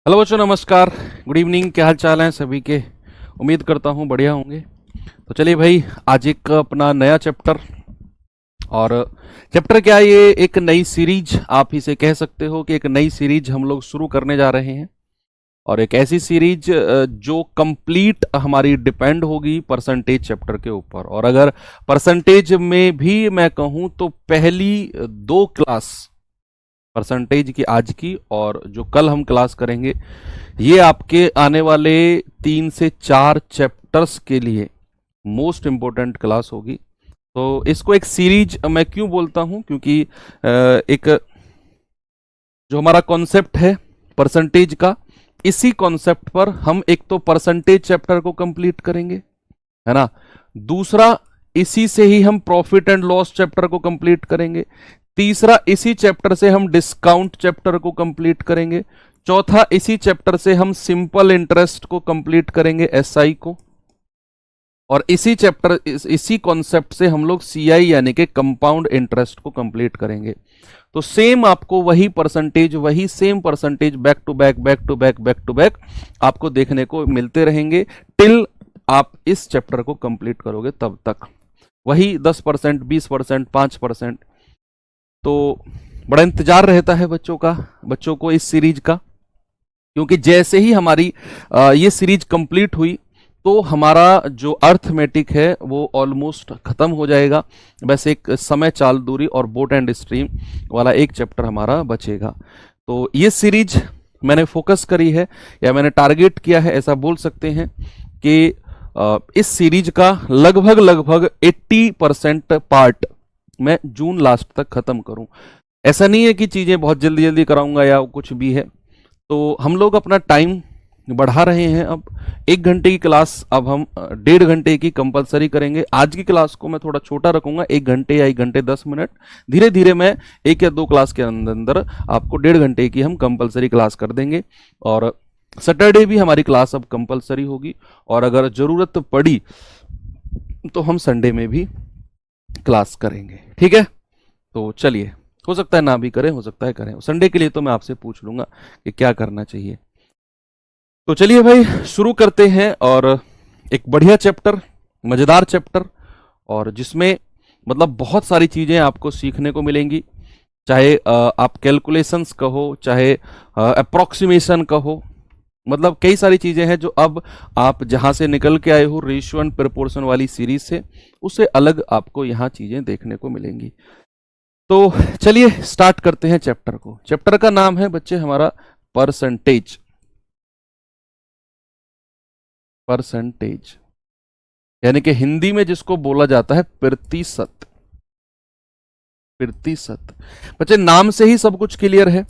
Hello बच्चों, नमस्कार, good evening. क्या हाल चाल है सभी के? उम्मीद करता हूँ बढ़िया होंगे। तो चलिए भाई, आज एक अपना नया चैप्टर। और चैप्टर क्या है, ये एक नई सीरीज आप इसे कह सकते हो कि एक नई सीरीज हम लोग शुरू करने जा रहे हैं। और एक ऐसी सीरीज जो कंप्लीट हमारी डिपेंड होगी परसेंटेज चैप्टर के ऊपर। और अगर परसेंटेज में भी मैं कहूँ तो पहली दो क्लास परसेंटेज की, आज की और जो कल हम क्लास करेंगे, ये आपके आने वाले 3 से 4 चैप्टर्स के लिए मोस्ट इंपॉर्टेंट क्लास होगी। तो इसको एक सीरीज मैं क्यों बोलता हूं, क्योंकि एक जो हमारा कॉन्सेप्ट है परसेंटेज का, इसी कॉन्सेप्ट पर हम एक तो परसेंटेज चैप्टर को कंप्लीट करेंगे, है ना। दूसरा, इसी से ही हम प्रॉफिट एंड लॉस चैप्टर को कंप्लीट करेंगे। तीसरा, इसी चैप्टर से हम डिस्काउंट चैप्टर को कंप्लीट करेंगे। चौथा, इसी चैप्टर से हम सिंपल इंटरेस्ट को कंप्लीट करेंगे, एसआई को। और इसी चैप्टर इसी कॉन्सेप्ट से हम लोग सीआई यानी कि कंपाउंड इंटरेस्ट को कंप्लीट करेंगे। तो सेम आपको वही परसेंटेज, वही same percentage back to back back to back back to back आपको देखने को मिलते रहेंगे टिल आप इस चैप्टर को कंप्लीट करोगे। तब तक वही 10%, 20%, 5%। तो बड़ा इंतजार रहता है बच्चों को इस सीरीज का, क्योंकि जैसे ही हमारी ये सीरीज कंप्लीट हुई तो हमारा जो अर्थमेटिक है वो ऑलमोस्ट खत्म हो जाएगा। बस एक समय चाल दूरी और बोट एंड स्ट्रीम वाला एक चैप्टर हमारा बचेगा। तो ये सीरीज मैंने फोकस करी है, या मैंने टारगेट किया है, ऐसा बोल सकते हैं कि इस सीरीज का लगभग 80% पार्ट मैं जून लास्ट तक खत्म करूं। ऐसा नहीं है कि चीजें बहुत जल्दी जल्दी कराऊंगा या कुछ भी है। तो हम लोग अपना टाइम बढ़ा रहे हैं। अब 1 घंटे की क्लास अब हम 1.5 घंटे की कंपलसरी करेंगे। आज की क्लास को मैं थोड़ा छोटा रखूंगा, 1 घंटे या 1 घंटे 10 मिनट। धीरे धीरे मैं 1 या 2 क्लास के अंदर आपको 1.5 घंटे की हम कंपलसरी क्लास कर देंगे। और सैटरडे भी हमारी क्लास अब कंपलसरी होगी, और अगर जरूरत पड़ी तो हम संडे में भी क्लास करेंगे, ठीक है। तो चलिए, हो सकता है ना भी करें, हो सकता है करें। संडे के लिए तो मैं आपसे पूछ लूंगा कि क्या करना चाहिए। तो चलिए भाई, शुरू करते हैं। और एक बढ़िया चैप्टर, मजेदार चैप्टर, और जिसमें मतलब बहुत सारी चीजें आपको सीखने को मिलेंगी। चाहे आप कैलकुलेशंस कहो, चाहे अप्रोक्सीमेशन कहो, मतलब कई सारी चीजें हैं जो अब आप जहां से निकल के आए हो रेशियो एंड प्रोपोर्शन वाली सीरीज से, उससे अलग आपको यहां चीजें देखने को मिलेंगी। तो चलिए स्टार्ट करते हैं चैप्टर को। चैप्टर का नाम है बच्चे हमारा परसेंटेज। परसेंटेज यानी कि हिंदी में जिसको बोला जाता है प्रतिशत। प्रतिशत बच्चे, नाम से ही सब कुछ क्लियर है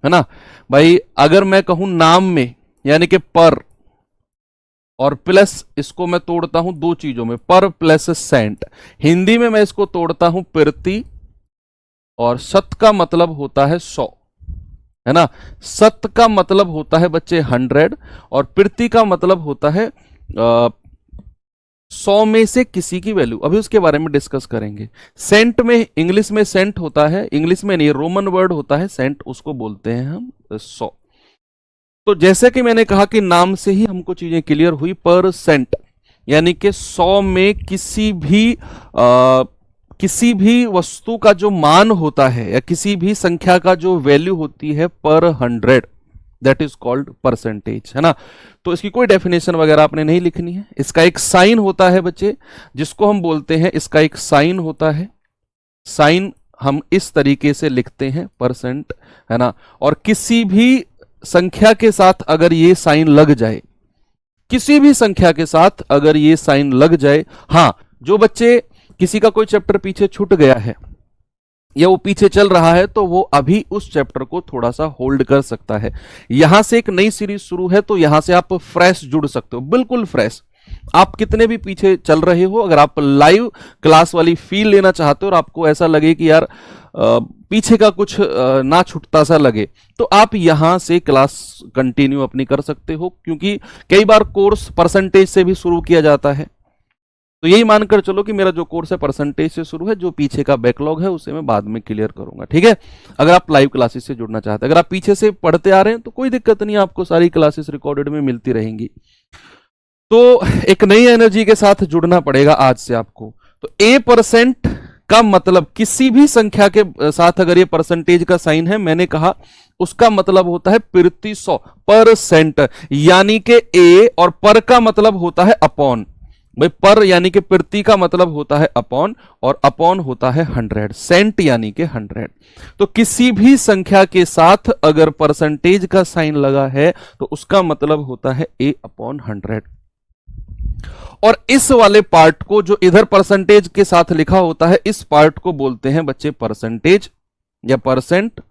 ना भाई। अगर मैं कहूं नाम में, यानी कि पर और प्लस, इसको मैं तोड़ता हूं 2 चीजों में, पर प्लस सेंट। हिंदी में मैं इसको तोड़ता हूं प्रति, और शत का मतलब होता है 100, है ना। शत का मतलब होता है बच्चे 100, और प्रति का मतलब होता है 100 में से किसी की वैल्यू। अभी उसके बारे में डिस्कस करेंगे। सेंट में, इंग्लिश में सेंट होता है, इंग्लिश में नहीं, रोमन वर्ड होता है सेंट, उसको बोलते हैं हम 100। तो जैसे कि मैंने कहा कि नाम से ही हमको चीजें क्लियर हुई। परसेंट यानी कि 100 में किसी भी वस्तु का जो मान होता है, या किसी भी संख्या का जो वैल्यू होती है पर 100, दैट इज कॉल्ड परसेंटेज, है ना। तो इसकी कोई डेफिनेशन वगैरह आपने नहीं लिखनी है। इसका एक साइन होता है बच्चे, जिसको हम बोलते हैं, इसका एक साइन होता है। साइन हम इस तरीके से लिखते हैं, परसेंट, है ना। और किसी भी संख्या के साथ अगर ये साइन लग जाए, किसी भी संख्या के साथ अगर ये साइन लग जाए, हाँ, जो बच्चे किसी का कोई चैप्टर पीछे छूट गया है या वो पीछे चल रहा है, तो वो अभी उस चैप्टर को थोड़ा सा होल्ड कर सकता है। यहां से एक नई सीरीज शुरू है, तो यहां से आप फ्रेश जुड़ सकते हो, बिल्कुल फ्रेश। आप कितने भी पीछे चल रहे हो, अगर आप लाइव क्लास वाली फील लेना चाहते हो और आपको ऐसा लगे कि यार पीछे का कुछ ना छूटता सा लगे, तो आप यहां से क्लास कंटिन्यू अपनी कर सकते हो। क्योंकि कई बार कोर्स परसेंटेज से भी शुरू किया जाता है, तो तो यही मानकर चलो कि मेरा जो कोर्स है परसेंटेज से शुरू है, जो पीछे का बैकलॉग है उसे मैं बाद में क्लियर करूंगा, ठीक है। अगर आप लाइव क्लासेस से जुड़ना चाहते हैं, अगर आप पीछे से पढ़ते आ रहे हैं तो कोई दिक्कत नहीं, आपको सारी क्लासेस रिकॉर्डेड में मिलती रहेंगी। तो एक नई एनर्जी के साथ जुड़ना पड़ेगा आज से आपको। तो A% का मतलब किसी भी संख्या के साथ अगर ये परसेंटेज का साइन है, मैंने कहा उसका मतलब होता है प्रति 100%, यानी कि ए और पर का मतलब होता है अपॉन। भाई पर यानी कि प्रति का मतलब होता है अपॉन, और अपॉन होता है 100, सेंट यानी कि 100। तो किसी भी संख्या के साथ अगर परसेंटेज का साइन लगा है तो उसका मतलब होता है A/100। और इस वाले पार्ट को जो इधर परसेंटेज के साथ लिखा होता है, इस पार्ट को बोलते हैं बच्चे परसेंटेज या परसेंट,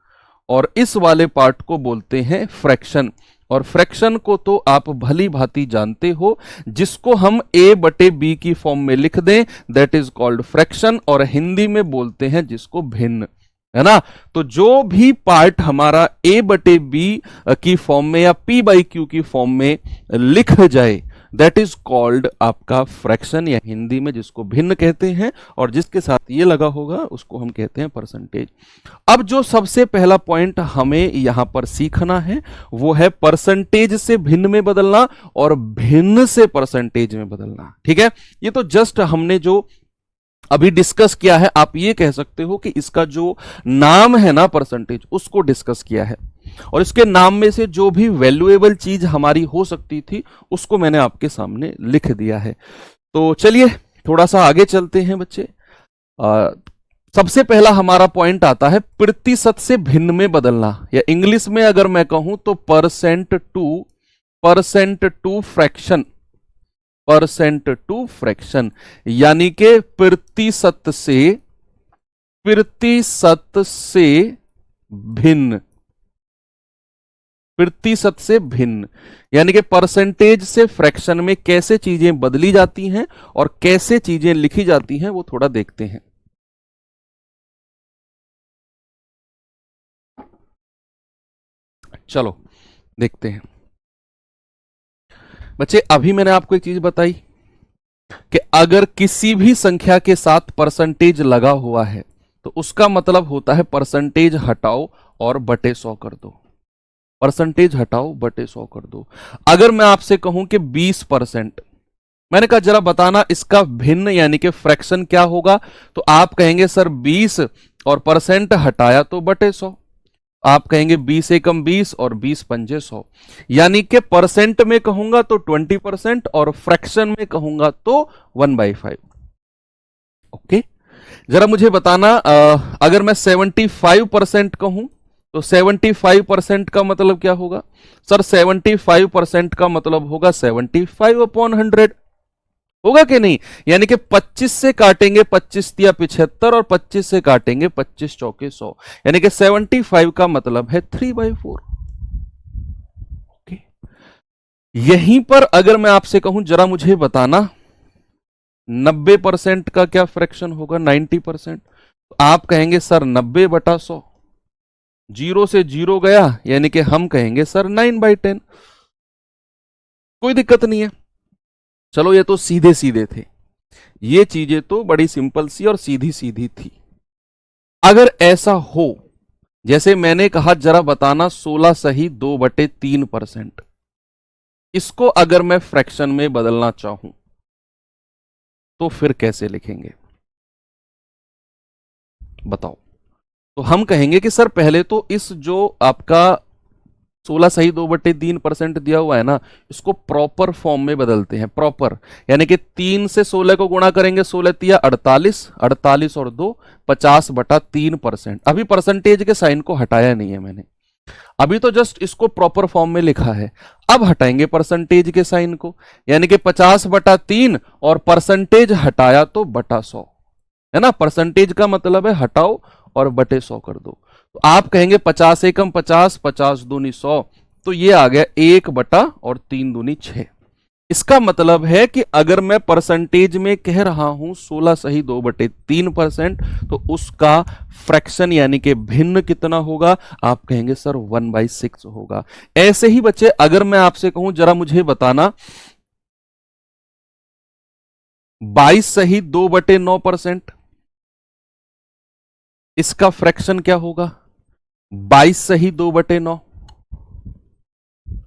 और इस वाले पार्ट को बोलते हैं फ्रैक्शन। और फ्रैक्शन को तो आप भली भांति जानते हो, जिसको हम A/B की फॉर्म में लिख दें दैट इज कॉल्ड फ्रैक्शन, और हिंदी में बोलते हैं जिसको भिन्न, है ना। तो जो भी पार्ट हमारा A/B की फॉर्म में या P/Q की फॉर्म में लिख जाए दैट इज कॉल्ड आपका फ्रैक्शन, या हिंदी में जिसको भिन्न कहते हैं, और जिसके साथ ये लगा होगा उसको हम कहते हैं परसेंटेज। अब जो सबसे पहला पॉइंट हमें यहां पर सीखना है वो है परसेंटेज से भिन्न में बदलना और भिन्न से परसेंटेज में बदलना, ठीक है। ये तो जस्ट हमने जो अभी डिस्कस किया है, आप ये कह सकते हो कि इसका जो नाम है ना परसेंटेज, उसको डिस्कस किया है, और इसके नाम में से जो भी वैल्यूएबल चीज हमारी हो सकती थी उसको मैंने आपके सामने लिख दिया है। तो चलिए थोड़ा सा आगे चलते हैं बच्चे। सबसे पहला हमारा पॉइंट आता है प्रतिशत से भिन्न में बदलना, या इंग्लिश में अगर मैं कहूं तो percent to fraction, percent to fraction, यानी कि प्रतिशत से भिन्न, प्रतिशत से भिन्न, यानी कि परसेंटेज से फ्रैक्शन में कैसे चीजें बदली जाती हैं और कैसे चीजें लिखी जाती हैं वो थोड़ा देखते हैं। चलो देखते हैं बच्चे। अभी मैंने आपको एक चीज बताई कि अगर किसी भी संख्या के साथ परसेंटेज लगा हुआ है तो उसका मतलब होता है परसेंटेज हटाओ और बटे 100 कर दो, परसेंटेज हटाओ बटे 100 कर दो। अगर मैं आपसे कहूं कि 20%, मैंने कहा जरा बताना इसका भिन्न यानी कि फ्रैक्शन क्या होगा, तो आप कहेंगे सर 20 और परसेंट हटाया तो बटे 100। आप कहेंगे 20 एकम 20 और 20 पंजे 100, यानी कि परसेंट में कहूंगा तो 20% और फ्रैक्शन में कहूंगा तो 1/5। ओके, जरा मुझे बताना अगर मैं 75% कहूं तो 75% का मतलब क्या होगा सर? 75% का मतलब होगा 75/100, होगा कि नहीं? यानी कि 25 से काटेंगे 25 तिया 75 और 25 से काटेंगे 25 चौके 100, यानी कि 75 का मतलब है 3/4। ओके, यहीं पर अगर मैं आपसे कहूं जरा मुझे बताना 90% का क्या फ्रैक्शन होगा? 90%। तो आप कहेंगे सर 90/100, जीरो से जीरो गया यानी कि हम कहेंगे सर 9/10। कोई दिक्कत नहीं है। चलो ये तो सीधे सीधे थे, ये चीजें तो बड़ी सिंपल सी और सीधी सीधी थी। अगर ऐसा हो जैसे मैंने कहा जरा बताना 16 सही 2/3%, इसको अगर मैं फ्रैक्शन में बदलना चाहूं तो फिर कैसे लिखेंगे बताओ? तो हम कहेंगे कि सर पहले तो इस जो आपका 16 सही 2/3% दिया हुआ है ना, इसको प्रॉपर फॉर्म में बदलते हैं। प्रॉपर यानी कि 3 से 16 को गुणा करेंगे, 16 तिया 48, 48 और 2 50/3%। अभी परसेंटेज के साइन को हटाया नहीं है मैंने, अभी तो जस्ट इसको प्रॉपर फॉर्म में लिखा है। अब हटाएंगे परसेंटेज के साइन को, यानी कि 50/3 और परसेंटेज हटाया तो बटा 100, है ना। परसेंटेज का मतलब है हटाओ और बटे 100 कर दो। तो आप कहेंगे 50 एकम 50, 50 दूनी 100, तो ये आ गया 1/3 दूनी 6। इसका मतलब है कि अगर मैं परसेंटेज में कह रहा हूं 16 सही 2/3%, तो उसका फ्रैक्शन यानी कि भिन्न कितना होगा? आप कहेंगे सर 1/6 होगा। ऐसे ही बच्चे अगर मैं आपसे कहूं जरा मुझे बताना 22 सही 2/9%। इसका फ्रैक्शन क्या होगा? 22 सही 2/9।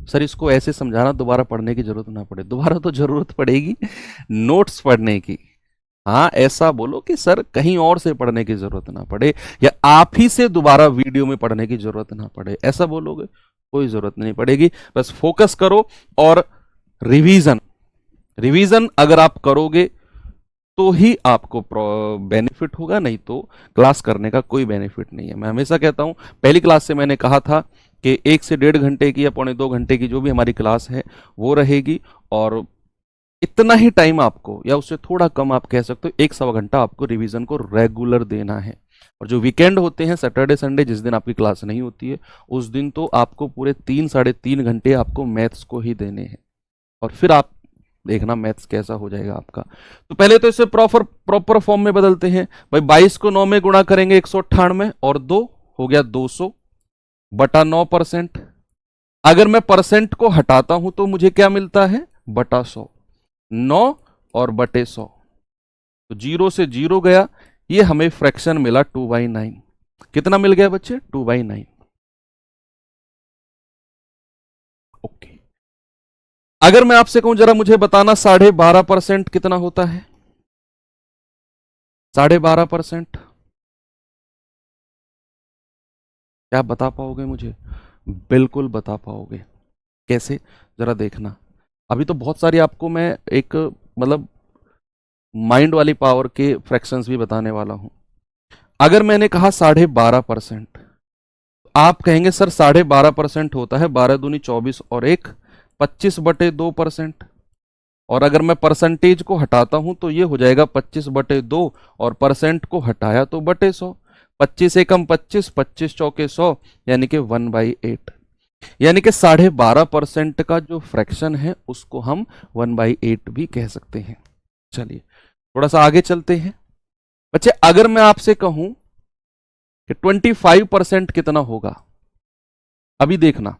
सर इसको ऐसे समझाना, दोबारा पढ़ने की जरूरत ना पड़े। दोबारा तो जरूरत पड़ेगी नोट्स पढ़ने की। हाँ, ऐसा बोलो कि सर कहीं और से पढ़ने की जरूरत ना पड़े, या आप ही से दोबारा वीडियो में पढ़ने की जरूरत ना पड़े। ऐसा बोलोगे कोई जरूरत नहीं पड़ेगी। बस फोकस करो और रिवीजन रिवीजन अगर आप करोगे तो ही आपको बेनिफिट होगा, नहीं तो क्लास करने का कोई बेनिफिट नहीं है। मैं हमेशा कहता हूं, पहली क्लास से मैंने कहा था कि 1 से 1.5 घंटे की या 1.25 घंटे की जो भी हमारी क्लास है वो रहेगी, और इतना ही टाइम आपको, या उससे थोड़ा कम आप कह सकते हो, 1-1.25 घंटा आपको रिवीजन को रेगुलर देना है। और जो वीकेंड होते हैं, सैटरडे संडे, जिस दिन आपकी क्लास नहीं होती है, उस दिन तो आपको पूरे 3-3.5 घंटे आपको मैथ्स को ही देने हैं, और फिर आप देखना मैथ्स कैसा हो जाएगा आपका। तो पहले तो इसे प्रॉपर फॉर्म में बदलते हैं भाई। 22 को 9 में गुणा करेंगे 198, और 2 हो गया 200 बटा 9%। अगर मैं परसेंट को हटाता हूं तो मुझे क्या मिलता है? बटा 100। 9 और बटे 100, तो 0 से 0 गया, ये हमें फ्रैक्शन मिला 2/9। कितना मिल गया बच्चे? 2/9। ओके, अगर मैं आपसे कहूं जरा मुझे बताना 12.5% कितना होता है? 12.5% क्या आप बता पाओगे मुझे? बिल्कुल बता पाओगे। कैसे? जरा देखना। अभी तो बहुत सारी आपको मैं एक मतलब माइंड वाली पावर के फ्रैक्शंस भी बताने वाला हूं। अगर मैंने कहा 12.5%, आप कहेंगे सर 12.5% होता है 12 दूनी 24 और 1 25/2%। और अगर मैं परसेंटेज को हटाता हूं तो ये हो जाएगा 25/2, और परसेंट को हटाया तो बटे 100। 25 एकम 25, 25 चौके 100, यानी कि 1/8। यानी कि 12.5% का जो फ्रैक्शन है उसको हम 1/8 भी कह सकते हैं। चलिए थोड़ा सा आगे चलते हैं बच्चे। अगर मैं आपसे कहूं कि 25% कितना होगा, अभी देखना,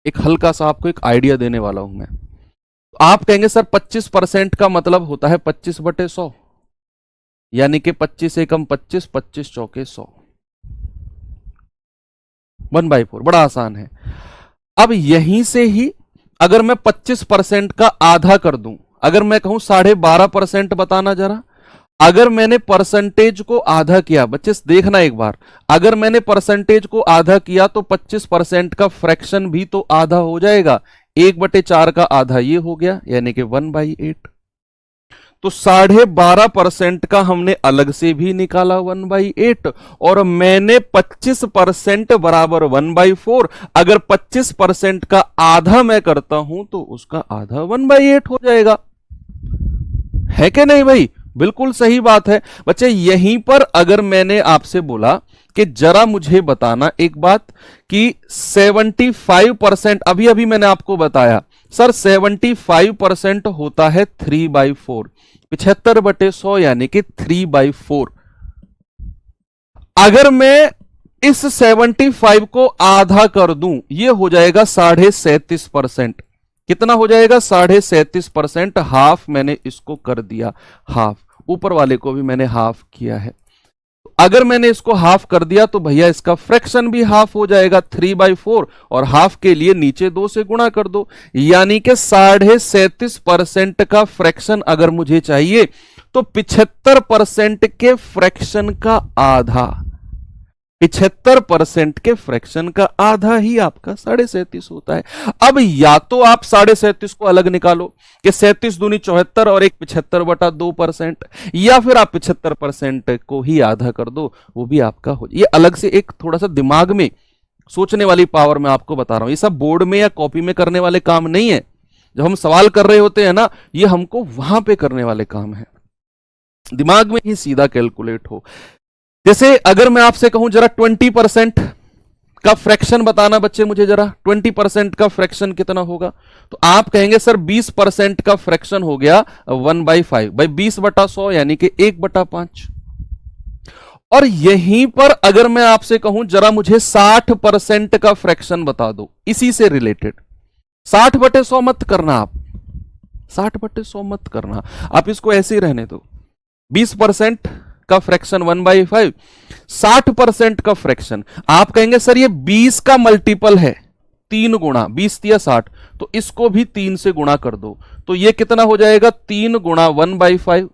एक हल्का सा आपको एक आइडिया देने वाला हूं मैं। तो आप कहेंगे सर 25% का मतलब होता है 25/100, यानी कि 25 एकम 25, 25 चौके 100, 1/4। बड़ा आसान है। अब यहीं से ही अगर मैं 25% का आधा कर दूं, अगर मैं कहूं 12.5% बताना जरा, अगर मैंने परसेंटेज को आधा किया, बच्चे देखना एक बार, अगर मैंने परसेंटेज को आधा किया तो 25% का फ्रैक्शन भी तो आधा हो जाएगा। 1/4 का आधा ये हो गया, यानी कि 1/8। तो 12.5% का हमने अलग से भी निकाला 1/8, और मैंने 25% बराबर 1/4। अगर 25% का आधा मैं करता हूं तो उसका आधा 1/8 हो जाएगा, है कि नहीं भाई? बिल्कुल सही बात है बच्चे। यहीं पर अगर मैंने आपसे बोला कि जरा मुझे बताना एक बात कि 75%, अभी अभी मैंने आपको बताया सर 75% होता है 3/4, 75/100 यानी कि 3/4। अगर मैं इस 75 को आधा कर दूं, यह हो जाएगा 37.5%। कितना हो जाएगा? 37.5%। हाफ मैंने इसको कर दिया हाफ, ऊपर वाले को भी मैंने हाफ किया है। अगर मैंने इसको हाफ कर दिया तो भैया इसका फ्रैक्शन भी हाफ हो जाएगा 3/4, और हाफ के लिए नीचे 2 से गुणा कर दो, यानी कि 37.5% का फ्रैक्शन अगर मुझे चाहिए तो 75% के फ्रैक्शन का आधा, 75% के फ्रैक्शन का आधा ही आपका 37.5 होता है। अब या तो आप 37.5 को अलग निकालो कि 37 दूनी 74 और एक 75/2%, या फिर आप 75% को ही आधा कर दो, वो भी आपका हो। ये अलग से एक थोड़ा सा दिमाग में सोचने वाली पावर मैं आपको बता रहा हूं। ये सब बोर्ड में या कॉपी में करने वाले काम नहीं है। जब हम सवाल कर रहे होते हैं ना, ये हमको वहां पे करने वाले काम है, दिमाग में ही सीधा कैलकुलेट हो। जैसे अगर मैं आपसे कहूं जरा 20% का फ्रैक्शन बताना बच्चे मुझे जरा, 20% का फ्रैक्शन कितना होगा? तो आप कहेंगे सर 20% का फ्रैक्शन हो गया 1/5, भाई 20/100 यानी कि 1/5। और यहीं पर अगर मैं आपसे कहूं जरा मुझे 60% का फ्रैक्शन बता दो, इसी से रिलेटेड, 60/100 मत करना आप, 60/100 मत करना, आप इसको ऐसे ही रहने दो। 20% का फ्रैक्शन 1/5, 60% का फ्रैक्शन। आप कहेंगे सर ये 20 का मल्टीपल है, 3 गुणा 20 या 60, तो इसको भी 3 से गुणा कर दो, तो ये कितना हो जाएगा 3 गुणा 1/5,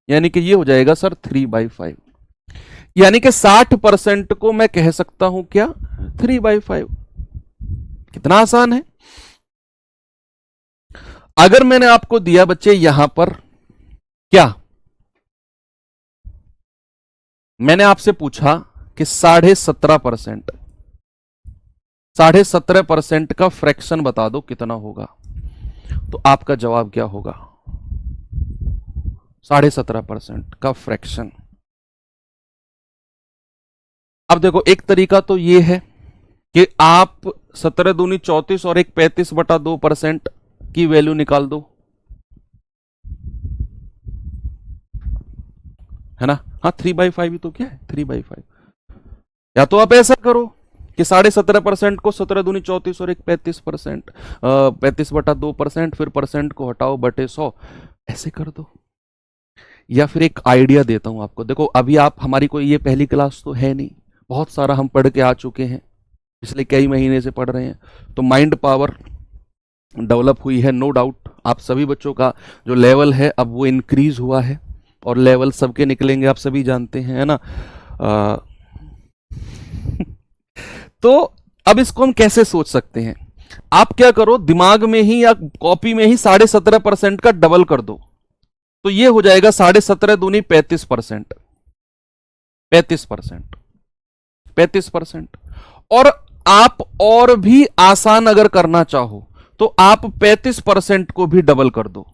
यानी कि ये हो जाएगा सर 3/5। यानी कि 60% को मैं कह सकता हूं क्या 3/5। कितना आसान है। अगर मैंने आपको दिया बच्चे यहां पर क्या, मैंने आपसे पूछा कि 17.5%, 17.5% का फ्रैक्शन बता दो कितना होगा, तो आपका जवाब क्या होगा 17.5% का फ्रैक्शन। अब देखो एक तरीका तो ये है कि आप 17 दूनी 34 और एक 35/2% की वैल्यू निकाल दो, है ना। हाँ 3/5 ही तो क्या है 3/5। या तो आप ऐसा करो कि 17.5% को 17 दूनी 34 और एक 35%, 35/2%, फिर परसेंट को हटाओ बटे 100, ऐसे कर दो। या फिर एक आइडिया देता हूं आपको, देखो अभी आप हमारी कोई ये पहली क्लास तो है नहीं, बहुत सारा हम पढ़ के आ चुके हैं, पिछले कई महीने से पढ़ रहे हैं, तो माइंड पावर डेवलप हुई है, नो डाउट। आप सभी बच्चों का जो लेवल है अब वो इंक्रीज हुआ है, और लेवल सबके निकलेंगे आप सभी जानते हैं, है ना। तो अब इसको हम कैसे सोच सकते हैं, आप क्या करो दिमाग में ही या कॉपी में ही 17.5% का डबल कर दो, तो ये हो जाएगा 17.5 दूनी 35%, 35%, 35%। और आप और भी आसान अगर करना चाहो तो आप 35% को भी डबल कर दो,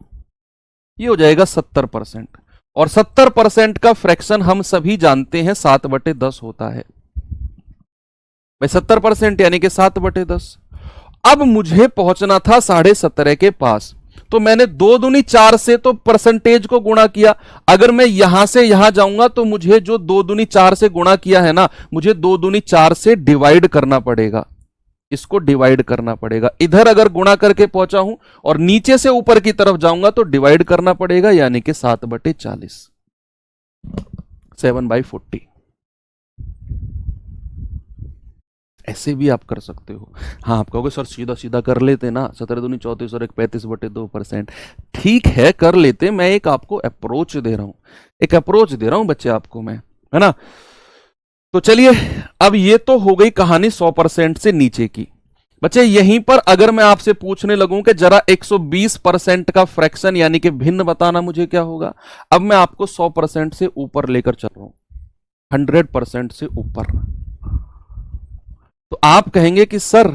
ये हो जाएगा 70%। और 70% का फ्रैक्शन हम सभी जानते हैं 7/10 होता है भाई, 70% यानी कि 7/10। अब मुझे पहुंचना था 17.5 के पास, तो मैंने 2 दूनी 4 से तो परसेंटेज को गुणा किया। अगर मैं यहां से यहां जाऊंगा तो मुझे जो 2 दूनी 4 से गुणा किया है ना, मुझे 2 दूनी 4 से डिवाइड करना पड़ेगा, इसको डिवाइड करना पड़ेगा। इधर अगर गुणा करके पहुंचा हूं और नीचे से ऊपर की तरफ जाऊंगा तो डिवाइड करना पड़ेगा, यानी कि 7/40, 7/40। ऐसे भी आप कर सकते हो। हाँ आप कहोगे सर सीधा सीधा कर लेते ना, 17 दूनी 34 और एक 35/2%, ठीक है कर लेते, मैं एक आपको अप्रोच दे रहा हूं, एक अप्रोच दे रहा हूं बच्चे आपको मैं, है ना। तो चलिए अब ये तो हो गई कहानी 100% से नीचे की। बच्चे यहीं पर अगर मैं आपसे पूछने लगूं कि जरा 120% का फ्रैक्शन यानी कि भिन्न बताना, मुझे क्या होगा। अब मैं आपको 100% से ऊपर लेकर चल रहा हूं, 100% से ऊपर। तो आप कहेंगे कि सर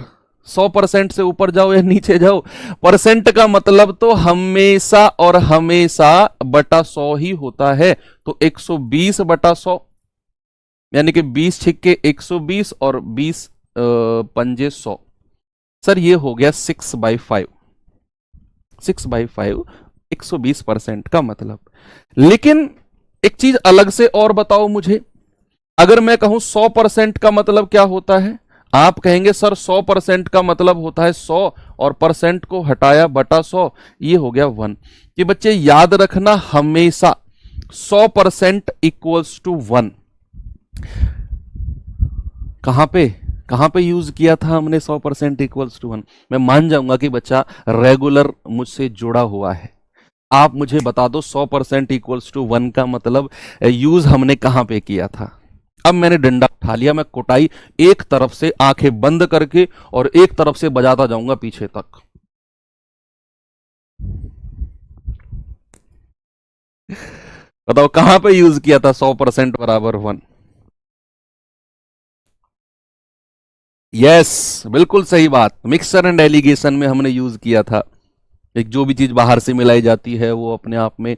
100% से ऊपर जाओ या नीचे जाओ, परसेंट का मतलब तो हमेशा और हमेशा बटा 100 ही होता है। तो 120/100 यानी कि 20 छिक्के 120 और 20 पंजे 100। सर ये हो गया 6/5, 6/5 120% का मतलब। लेकिन एक चीज अलग से और बताओ मुझे, अगर मैं कहूं 100% का मतलब क्या होता है, आप कहेंगे सर 100% का मतलब होता है 100 और परसेंट को हटाया बटा 100, ये हो गया 1। कि बच्चे याद रखना हमेशा 100% इक्वल्स टू 1। कहां पे यूज किया था हमने 100% इक्वल्स टू 1। मैं मान जाऊंगा कि बच्चा रेगुलर मुझसे जुड़ा हुआ है। आप मुझे बता दो 100% इक्वल्स टू 1 का मतलब यूज हमने कहां पे किया था। अब मैंने डंडा उठा लिया, मैं कुटाई एक तरफ से आंखें बंद करके और एक तरफ से बजाता जाऊंगा पीछे तक। बताओ कहां पे यूज किया था 100% बराबर 1। यस बिल्कुल सही बात, मिक्सचर एंड एलिगेशन में हमने यूज किया था। एक जो भी चीज बाहर से मिलाई जाती है वो अपने आप में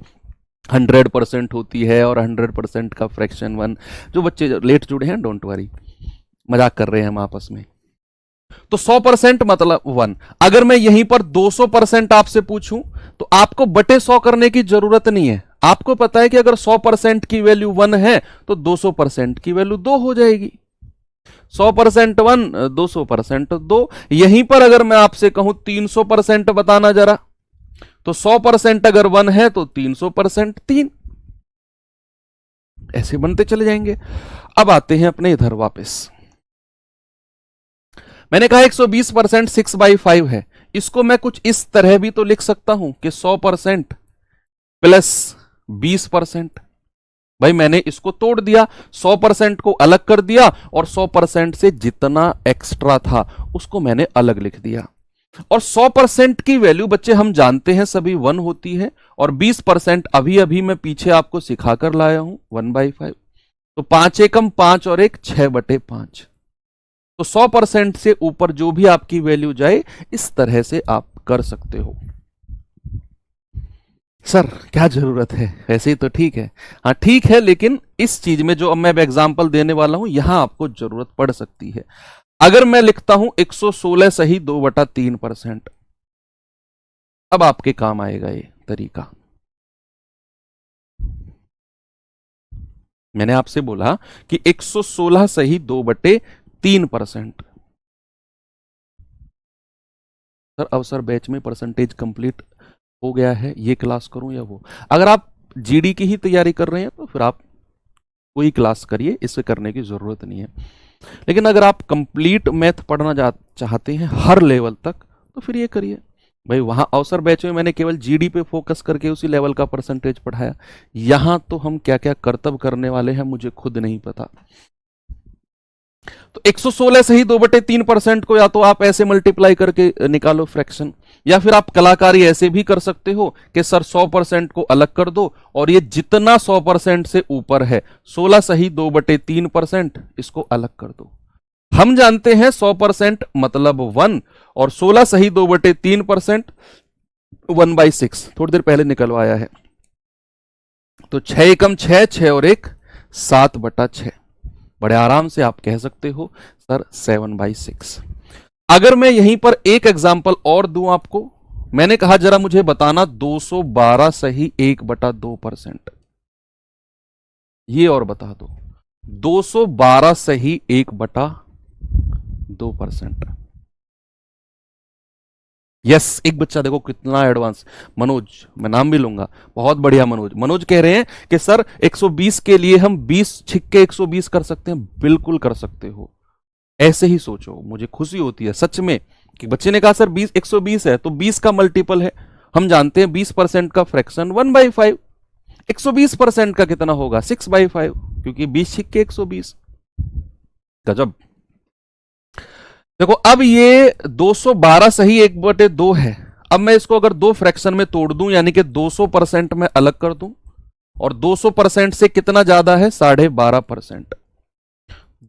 100% होती है, और 100% का फ्रैक्शन 1। जो बच्चे लेट जुड़े हैं डोंट वरी, मजाक कर रहे हैं हम आपस में। तो 100% मतलब 1। अगर मैं यहीं पर 200% आपसे पूछूं तो आपको बटे 100 करने की जरूरत नहीं है। आपको पता है कि अगर 100% की वैल्यू 1 है तो 200% की वैल्यू 2 हो जाएगी। 100% 1, 200% 2। यहीं पर अगर मैं आपसे कहूं 300% बताना जरा, तो 100% अगर 1 है तो 300% 3, ऐसे बनते चले जाएंगे। अब आते हैं अपने इधर वापस। मैंने कहा 120% 6/5 है, इसको मैं कुछ इस तरह भी तो लिख सकता हूं कि 100% प्लस 20%। भाई मैंने इसको तोड़ दिया, 100% को अलग कर दिया और 100% से जितना एक्स्ट्रा था उसको मैंने अलग लिख दिया। और 100% की वैल्यू बच्चे हम जानते हैं सभी 1 होती है, और 20% अभी अभी मैं पीछे आपको सिखाकर लाया हूं 1/5। तो 5 एकम 5 और 1 6/5। तो 100% से ऊपर जो भी आपकी वैल्यू जाए इस तरह से आप कर सकते हो। सर क्या जरूरत है, वैसे ही तो ठीक है। हाँ ठीक है, लेकिन इस चीज में जो अब मैं एग्जांपल देने वाला हूं यहां आपको जरूरत पड़ सकती है। अगर मैं लिखता हूं 116 सही 2/3%, अब आपके काम आएगा ये तरीका। मैंने आपसे बोला कि 116 सही 2/3%। सर अब सर बैच में परसेंटेज कंप्लीट हो गया है, ये क्लास करूं या वो? अगर आप जीडी की ही तैयारी कर रहे हैं तो फिर आप कोई क्लास करिए, इससे करने की जरूरत नहीं है। लेकिन अगर आप कंप्लीट मैथ पढ़ना चाहते हैं हर लेवल तक तो फिर ये करिए। भाई वहां अवसर बैच में मैंने केवल जीडी पे फोकस करके उसी लेवल का परसेंटेज पढ़ाया, यहां तो हम क्या क्या करतब करने वाले हैं मुझे खुद नहीं पता। तो 116 सही 2/3% को या तो आप ऐसे मल्टीप्लाई करके निकालो फ्रैक्शन, या फिर आप कलाकारी ऐसे भी कर सकते हो कि सर 100% को अलग कर दो और ये जितना 100% से ऊपर है 16 सही 2/3% इसको अलग कर दो। हम जानते हैं 100% मतलब 1 और 16 सही 2/3% 1/6 थोड़ी देर पहले निकलवाया है। तो 6 एकम 6, 6 और 1 7/6। बड़े आराम से आप कह सकते हो सर 7/6। अगर मैं यहीं पर एक एग्जांपल और दूं आपको, मैंने कहा जरा मुझे बताना 212 सही 1/2%। ये और बता दो 212 सही 1/2%। यस, एक बच्चा देखो कितना एडवांस, मनोज, मैं नाम भी लूंगा, बहुत बढ़िया मनोज। मनोज कह रहे हैं कि सर 120 के लिए हम 20 छिक्के 120 कर सकते हैं। बिल्कुल कर सकते हो, ऐसे ही सोचो, मुझे खुशी होती है सच में कि बच्चे ने कहा सर 20 120 है तो 20 का मल्टीपल है। हम जानते हैं 20% का फ्रैक्शन 1/5, 120% का कितना होगा 6/5, क्योंकि 20 छिक्के 120। गजब। देखो अब ये 212 सही 1/2 है। अब मैं इसको अगर दो फ्रैक्शन में तोड़ दूं, यानी कि 200% में अलग कर दूं, और 200% से कितना ज्यादा है 12.5%।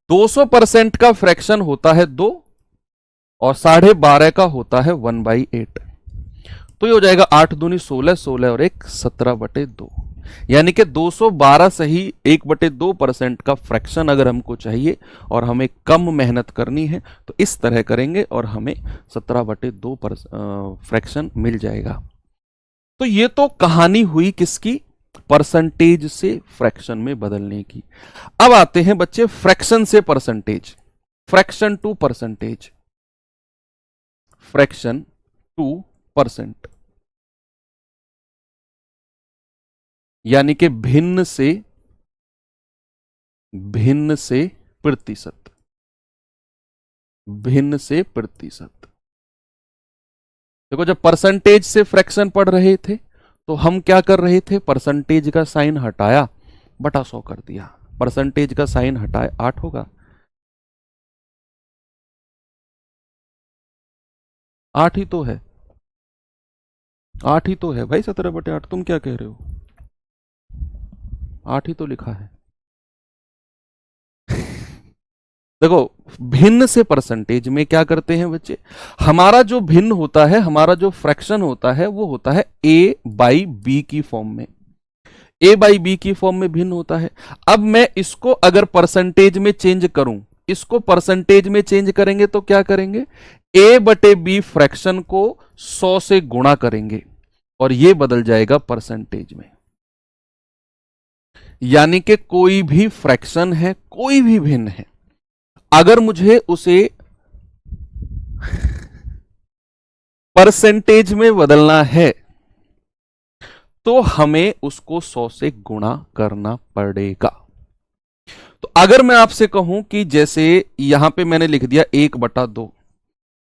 200% का फ्रैक्शन होता है 2 और 12.5 का होता है 1/8। तो ये हो जाएगा 8 दूनी 16, 16 और 1 17/2। यानी कि 212 सही 1/2% का फ्रैक्शन अगर हमको चाहिए और हमें कम मेहनत करनी है तो इस तरह करेंगे और हमें 17/2 फ्रैक्शन मिल जाएगा। तो ये तो कहानी हुई किसकी, परसेंटेज से फ्रैक्शन में बदलने की। अब आते हैं बच्चे फ्रैक्शन से percentage, fraction to percentage, fraction to percent, यानी कि भिन्न से प्रतिशत, भिन्न से प्रतिशत। देखो जब परसेंटेज से फ्रैक्शन पढ़ रहे थे तो हम क्या कर रहे थे, परसेंटेज का साइन हटाया बटा 100 कर दिया, परसेंटेज का साइन हटाए 8 होगा, 8 ही तो है, 8 ही तो है भाई, 17/8। तुम क्या कह रहे हो, 8 ही तो लिखा है। देखो भिन्न से परसेंटेज में क्या करते हैं बच्चे, हमारा जो भिन्न होता है, हमारा जो फ्रैक्शन होता है वो होता है a/b की फॉर्म में, a/b की फॉर्म में भिन्न होता है। अब मैं इसको अगर परसेंटेज में चेंज करूं, इसको परसेंटेज में चेंज करेंगे तो क्या करेंगे, a/b फ्रैक्शन को 100 से गुणा करेंगे और ये बदल जाएगा परसेंटेज में। यानी कि कोई भी फ्रैक्शन है, कोई भी भिन्न है, अगर मुझे उसे परसेंटेज में बदलना है तो हमें उसको 100 से गुणा करना पड़ेगा। तो अगर मैं आपसे कहूं कि जैसे यहां पे मैंने लिख दिया 1/2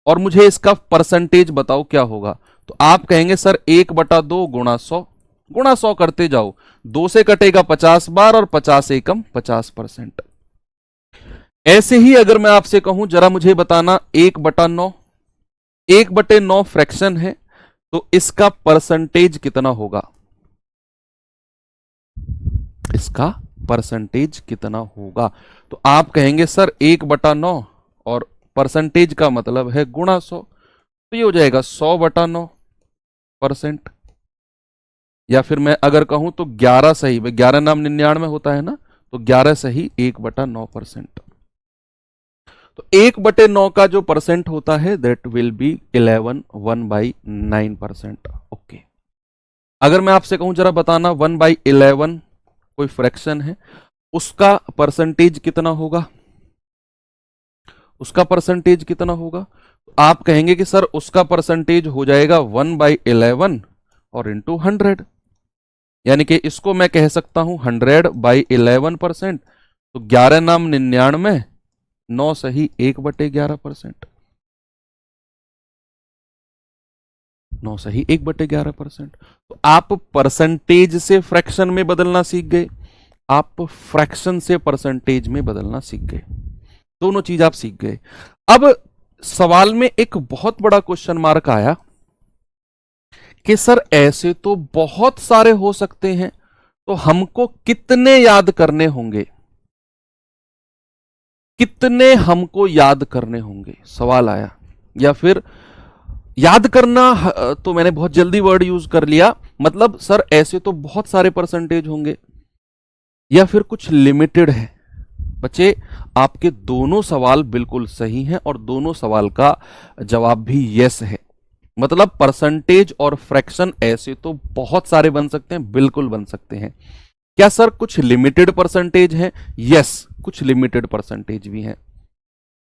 और मुझे इसका परसेंटेज बताओ क्या होगा, तो आप कहेंगे सर 1/2 गुणा 100 करते जाओ, 2 से कटेगा 50 बार और 50 एकम 50%। ऐसे ही अगर मैं आपसे कहूं जरा मुझे बताना 1/9, 1/9 फ्रैक्शन है, तो इसका परसेंटेज कितना होगा, इसका परसेंटेज कितना होगा, तो आप कहेंगे सर 1/9 और परसेंटेज का मतलब है गुणा 100, तो ये हो जाएगा 100/9%। या फिर मैं अगर कहूं तो 11 सही, 11 नाम 99 होता है ना, तो 11 सही 1/9%। तो 1/9 का जो परसेंट होता है दैट विल बी 11 1/9%। ओके, अगर मैं आपसे कहूं जरा बताना 1/11 कोई फ्रैक्शन है, उसका परसेंटेज कितना होगा, उसका परसेंटेज कितना होगा, आप कहेंगे कि सर उसका परसेंटेज हो जाएगा 1/11 और इंटू 100, यानी कि इसको मैं कह सकता हूं 100/11%। तो 11 नाम 99, 9 सही 1/11%, 9 सही 1/11%। तो आप परसेंटेज से फ्रैक्शन में बदलना सीख गए, आप फ्रैक्शन से परसेंटेज में बदलना सीख गए, दोनों चीज आप सीख गए। अब सवाल में एक बहुत बड़ा क्वेश्चन मार्क आया कि सर ऐसे तो बहुत सारे हो सकते हैं, तो हमको कितने याद करने होंगे, कितने हमको याद करने होंगे, सवाल आया। या फिर याद करना तो मैंने बहुत जल्दी वर्ड यूज कर लिया, मतलब सर ऐसे तो बहुत सारे परसेंटेज होंगे, या फिर कुछ लिमिटेड है। बच्चे आपके दोनों सवाल बिल्कुल सही हैं और दोनों सवाल का जवाब भी यस है। मतलब परसेंटेज और फ्रैक्शन ऐसे तो बहुत सारे बन सकते हैं, बिल्कुल बन सकते हैं। क्या सर कुछ लिमिटेड परसेंटेज है, यस कुछ लिमिटेड परसेंटेज भी हैं।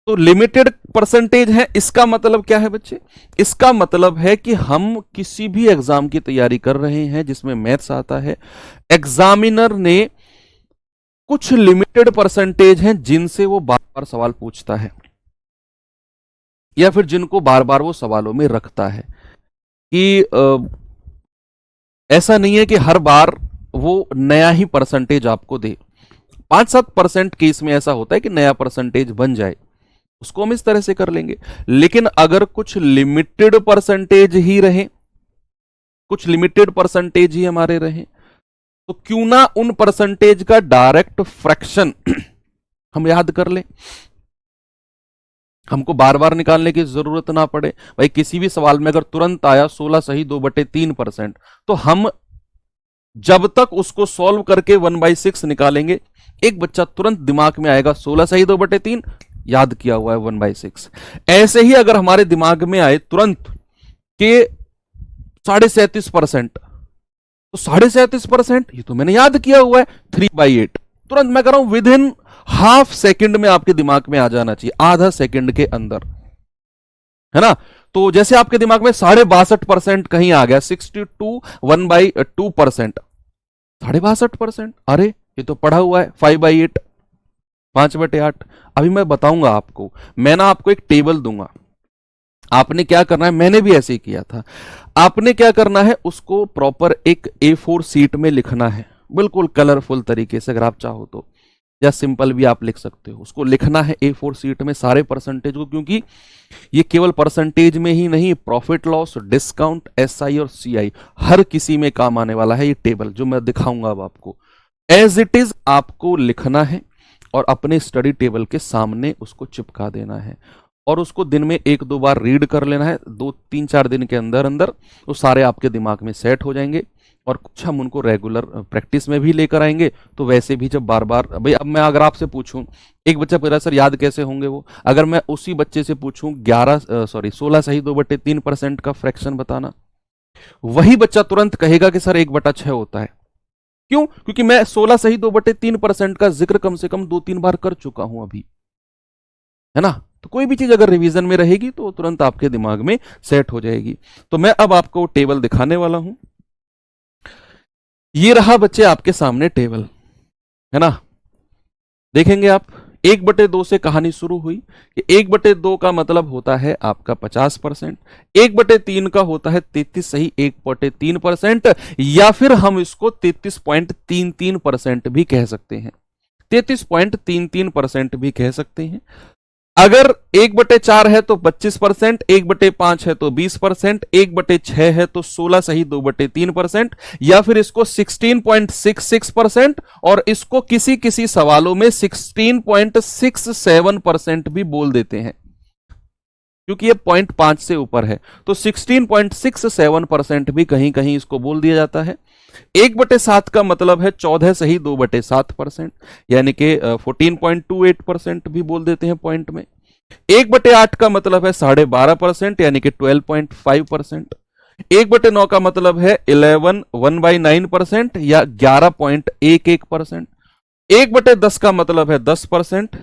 तो लिमिटेड परसेंटेज है, इसका मतलब क्या है बच्चे, इसका मतलब है कि हम किसी भी एग्जाम की तैयारी कर रहे हैं जिसमें मैथ्स आता है, एग्जामिनर ने कुछ लिमिटेड परसेंटेज हैं जिनसे वो बार बार सवाल पूछता है, या फिर जिनको बार बार वो सवालों में रखता है। कि ऐसा नहीं है कि हर बार वो नया ही परसेंटेज आपको दे, 5-7% केस में ऐसा होता है कि नया परसेंटेज बन जाए, उसको हम इस तरह से कर लेंगे। लेकिन अगर कुछ लिमिटेड परसेंटेज ही रहे, कुछ लिमिटेड परसेंटेज ही हमारे रहे, तो क्यों ना उन परसेंटेज का डायरेक्ट फ्रैक्शन हम याद कर लें, हमको बार बार निकालने की जरूरत ना पड़े। भाई किसी भी सवाल में अगर तुरंत आया 16 सही 2/3%, तो हम जब तक उसको सॉल्व करके 1/6 निकालेंगे, एक बच्चा तुरंत दिमाग में आएगा 16 सही 2/3, याद किया हुआ है 1/6। ऐसे ही अगर हमारे दिमाग में आए तुरंत के 37%, तो 37% ये तो मैंने याद किया हुआ है 3/8, तुरंत मैं कर रहा हूं विद इन हाफ सेकंड में आपके दिमाग में आ जाना चाहिए, आधा सेकंड के अंदर, है ना। तो जैसे आपके दिमाग में 62% कहीं आ गया, 62 1/2%, 62%, अरे ये तो पढ़ा हुआ है 5/8, 5/8। अभी मैं बताऊंगा आपको, मैं ना आपको एक टेबल दूंगा, आपने क्या करना है, मैंने भी ऐसे ही किया था, आपने क्या करना है, उसको प्रॉपर एक A4 सीट में लिखना है, बिल्कुल कलरफुल तरीके से, अगर आप चाहो तो, या सिंपल भी आप लिख सकते हो। उसको लिखना है A4 सीट में सारे परसेंटेज को, क्योंकि ये केवल परसेंटेज में ही नहीं, प्रॉफिट लॉस, डिस्काउंट, SI और CI हर किसी में काम आने वाला है ये टेबल, जो मैं दिखाऊंगा अब आपको। एज इट इज आपको लिखना है और अपने स्टडी टेबल के सामने उसको चिपका देना है, और उसको दिन में 1-2 बार रीड कर लेना है, 2-3-4 दिन के अंदर अंदर वो सारे आपके दिमाग में सेट हो जाएंगे। और कुछ हम उनको रेगुलर प्रैक्टिस में भी लेकर आएंगे, तो वैसे भी जब बार बार, भाई अब मैं अगर आपसे पूछूं, एक बच्चा पूछ रहा है सर याद कैसे होंगे वो, अगर मैं उसी बच्चे से पूछूं 16 सही 2/3% का फ्रैक्शन बताना, वही बच्चा तुरंत कहेगा कि सर 1/6 होता है। क्यों? क्योंकि मैं 16 सही 2/3% का जिक्र कम से कम 2-3 बार कर चुका हूं अभी, है ना। तो कोई भी चीज अगर रिवीजन में रहेगी तो तुरंत आपके दिमाग में सेट हो जाएगी। तो मैं अब आपको टेबल दिखाने वाला हूं। ये रहा बच्चे आपके सामने टेबल, है ना। देखेंगे आप 1/2 से कहानी शुरू हुई कि 1/2 का मतलब होता है आपका 50%, 1/3 का होता है 33 सही 1/3%, या फिर हम इसको 33.33% भी कह सकते हैं, 33.33% भी कह सकते हैं। अगर 1/4 है तो 25%, 1/5 है तो 20%, 1/6 है तो 16 सही 2/3%, या फिर इसको 16.66% और इसको किसी किसी सवालों में 16.67% भी बोल देते हैं, क्योंकि ये 0.5 से ऊपर है तो 16.67% भी कहीं कहीं इसको बोल दिया जाता है। 1/7 का मतलब है 14 सही 2/7%, यानी कि 14.28% भी बोल देते हैं पॉइंट में। 1/8 का मतलब है 12.5%, यानी कि 12.5%। 1/9 का मतलब है 1/9% या 11.11%। 1/10 का मतलब है 10%,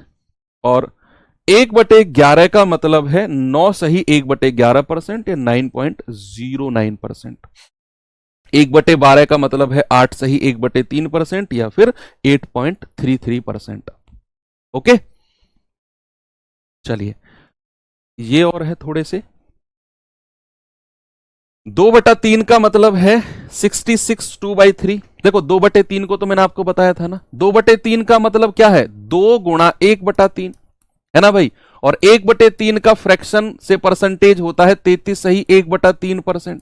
और 1/11 का मतलब है 9 सही 1/11% या 9.09%। 1/12 का मतलब है 8 सही 1/3% या फिर 8.33%। ओके, चलिए ये और है थोड़े से। 2/3 का मतलब है 66 2/3। देखो 2/3 को तो मैंने आपको बताया था ना, 2/3 का मतलब क्या है, 2 गुणा 1/3, है ना भाई। और 1/3 का फ्रैक्शन से परसेंटेज होता है 33 सही 1/3%।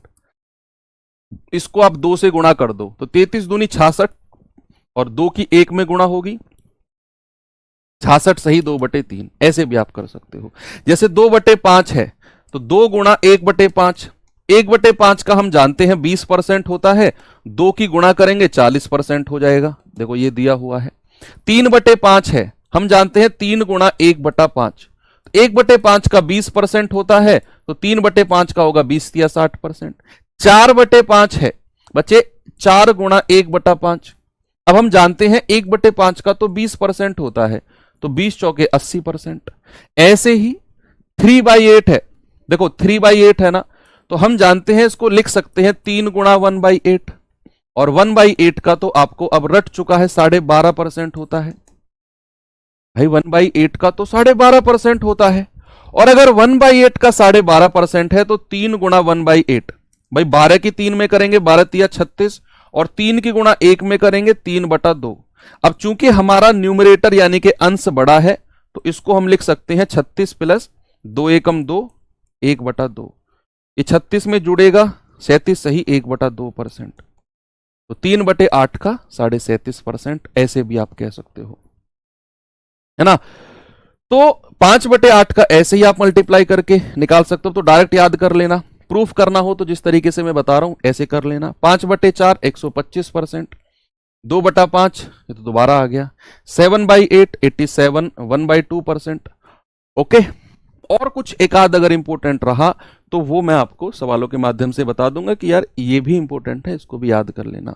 इसको आप 2 से गुणा कर दो तो 33 दूनी 66, और 2 की 1 में गुणा होगी 66 सही 2/3। ऐसे भी आप कर सकते हो। जैसे 2/5 है तो 2 गुणा 1/5, 1/5 का हम जानते हैं 20% होता है, 2 की गुणा करेंगे 40% हो जाएगा, देखो ये दिया हुआ है। 3/5 है, हम जानते हैं 3 गुणा 1/5, 1/5 का 20% होता है तो 3/5 का होगा 20 या 60%। 4/5 है बच्चे, 4 गुणा 1/5, अब हम जानते हैं 1/5 का तो 20% होता है तो 20 चौके 80%। ऐसे ही 3/8 है, देखो 3/8 है ना, तो हम जानते हैं इसको लिख सकते हैं 3 गुणा 1/8, और 1/8 का तो आपको अब रट चुका है 12.5% होता है भाई। 1/8 का तो 12.5% होता है, और अगर 1/8 का 12.5% है तो 3 गुणा 1/8, भाई 12 की 3 में करेंगे 12 तिया 36, और 3 की गुणा 1 में करेंगे 3/2। अब चूंकि हमारा न्यूमरेटर यानी कि अंश बड़ा है तो इसको हम लिख सकते हैं 36 प्लस 2 एकम 2 1/2। ये 36 में जुड़ेगा 37 सही 1/2%, तो 3/8 का 37.5%, ऐसे भी आप कह सकते हो, है ना। तो 5/8 का ऐसे ही आप मल्टीप्लाई करके निकाल सकते हो, तो डायरेक्ट याद कर लेना। प्रूफ करना हो तो जिस तरीके से मैं बता रहा हूं ऐसे कर लेना। 5/4 125%, 2/5 ये तो दोबारा आ गया, 7/8 87, 1/2%। ओके, और कुछ एक आध अगर इंपॉर्टेंट रहा तो वो मैं आपको सवालों के माध्यम से बता दूंगा कि यार ये भी इंपॉर्टेंट है, इसको भी याद कर लेना।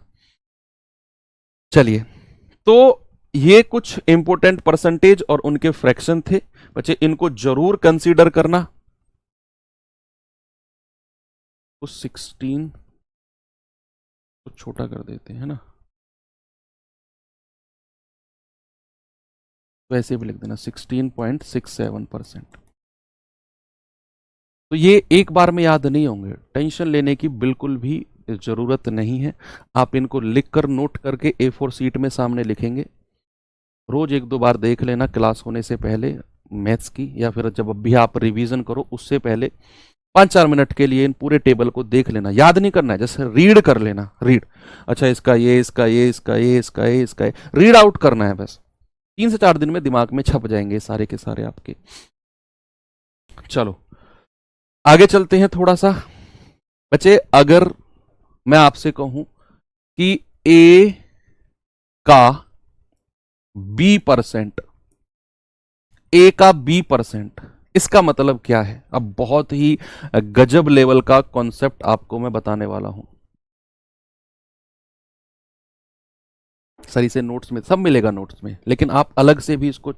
चलिए, तो ये कुछ इंपॉर्टेंट परसेंटेज और उनके फ्रैक्शन थे बच्चे, इनको जरूर कंसीडर करना। तो 16 को छोटा कर देते हैं ना, तो ऐसे भी लिख देना 16.67%। तो ये एक बार में याद नहीं होंगे, टेंशन लेने की बिल्कुल भी जरूरत नहीं है। आप इनको लिखकर नोट करके A4 सीट में सामने लिखेंगे, रोज 1-2 बार देख लेना क्लास होने से पहले मैथ्स की, या फिर जब भी आप रिवीजन करो उससे पहले 5-4 मिनट के लिए इन पूरे टेबल को देख लेना। याद नहीं करना है, जैसे रीड कर लेना, रीड, अच्छा इसका ये इसका ये इसका ये इसका ये इसका ये, रीड आउट करना है बस। 3 से 4 दिन में दिमाग में छप जाएंगे सारे के सारे आपके। चलो आगे चलते हैं थोड़ा सा बच्चे। अगर मैं आपसे कहूं कि ए का B%, ए का B%, इसका मतलब क्या है? अब बहुत ही गजब लेवल का कॉन्सेप्ट आपको मैं बताने वाला हूं। सही से नोट्स में सब मिलेगा नोट्स में, लेकिन आप अलग से भी इसको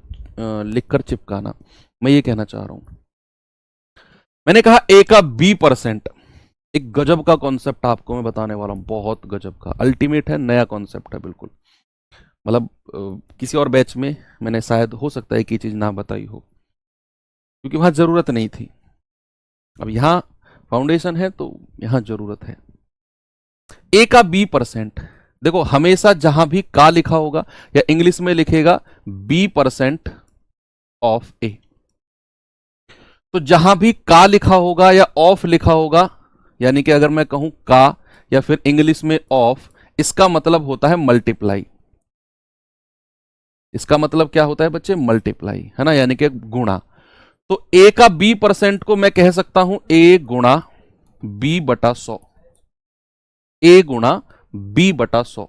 लिखकर चिपकाना। मैं ये कहना चाह रहा हूं, मैंने कहा ए का B%, एक गजब का कॉन्सेप्ट आपको मैं बताने वाला हूँ, बहुत गजब का, अल्टीमेट है, नया कॉन्सेप्ट है बिल्कुल। मतलब किसी और बैच में मैंने शायद हो सकता है कि ये चीज ना बताई हो, क्योंकि वहां जरूरत नहीं थी। अब यहाँ फाउंडेशन है तो यहाँ जरूरत है। ए का बी परसेंट, देखो हमेशा जहां भी का लिखा होगा या इंग्लिश में लिखेगा बी परसेंट ऑफ ए, तो जहां भी का लिखा होगा या ऑफ लिखा होगा, यानी कि अगर मैं कहूं का या फिर इंग्लिश में ऑफ, इसका मतलब होता है मल्टीप्लाई। इसका मतलब क्या होता है बच्चे? मल्टीप्लाई, है ना, यानी कि गुणा। तो ए का बी परसेंट को मैं कह सकता हूं ए गुणा बी बटा 100, ए गुणा बी बटा 100,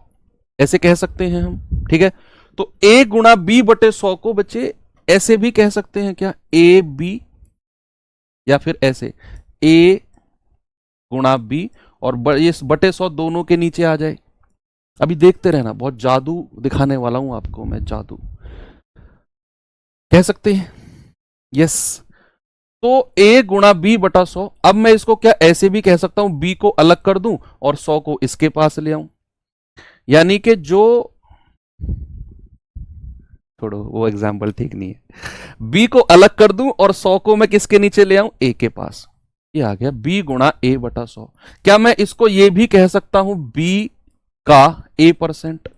ऐसे कह सकते हैं हम, ठीक है। तो ए गुणा बी बटे 100 को बच्चे ऐसे भी कह सकते हैं क्या? ए बी, या फिर ऐसे ए गुणा बी, और ये बटे 100 दोनों के नीचे आ जाए। अभी देखते रहना, बहुत जादू दिखाने वाला हूं आपको मैं, जादू कह सकते हैं। यस, तो ए गुणा बी बटा 100, अब मैं इसको क्या ऐसे भी कह सकता हूं, बी को अलग कर दूं और 100 को इसके पास ले आऊं, यानी कि जो, छोड़ो वो एग्जाम्पल ठीक नहीं है, बी को अलग कर दूं और 100 को मैं किसके नीचे ले आऊं? ए के पास। ये आ गया बी गुणा ए बटा 100। क्या मैं इसको ये भी कह सकता हूं बी का ए परसेंट?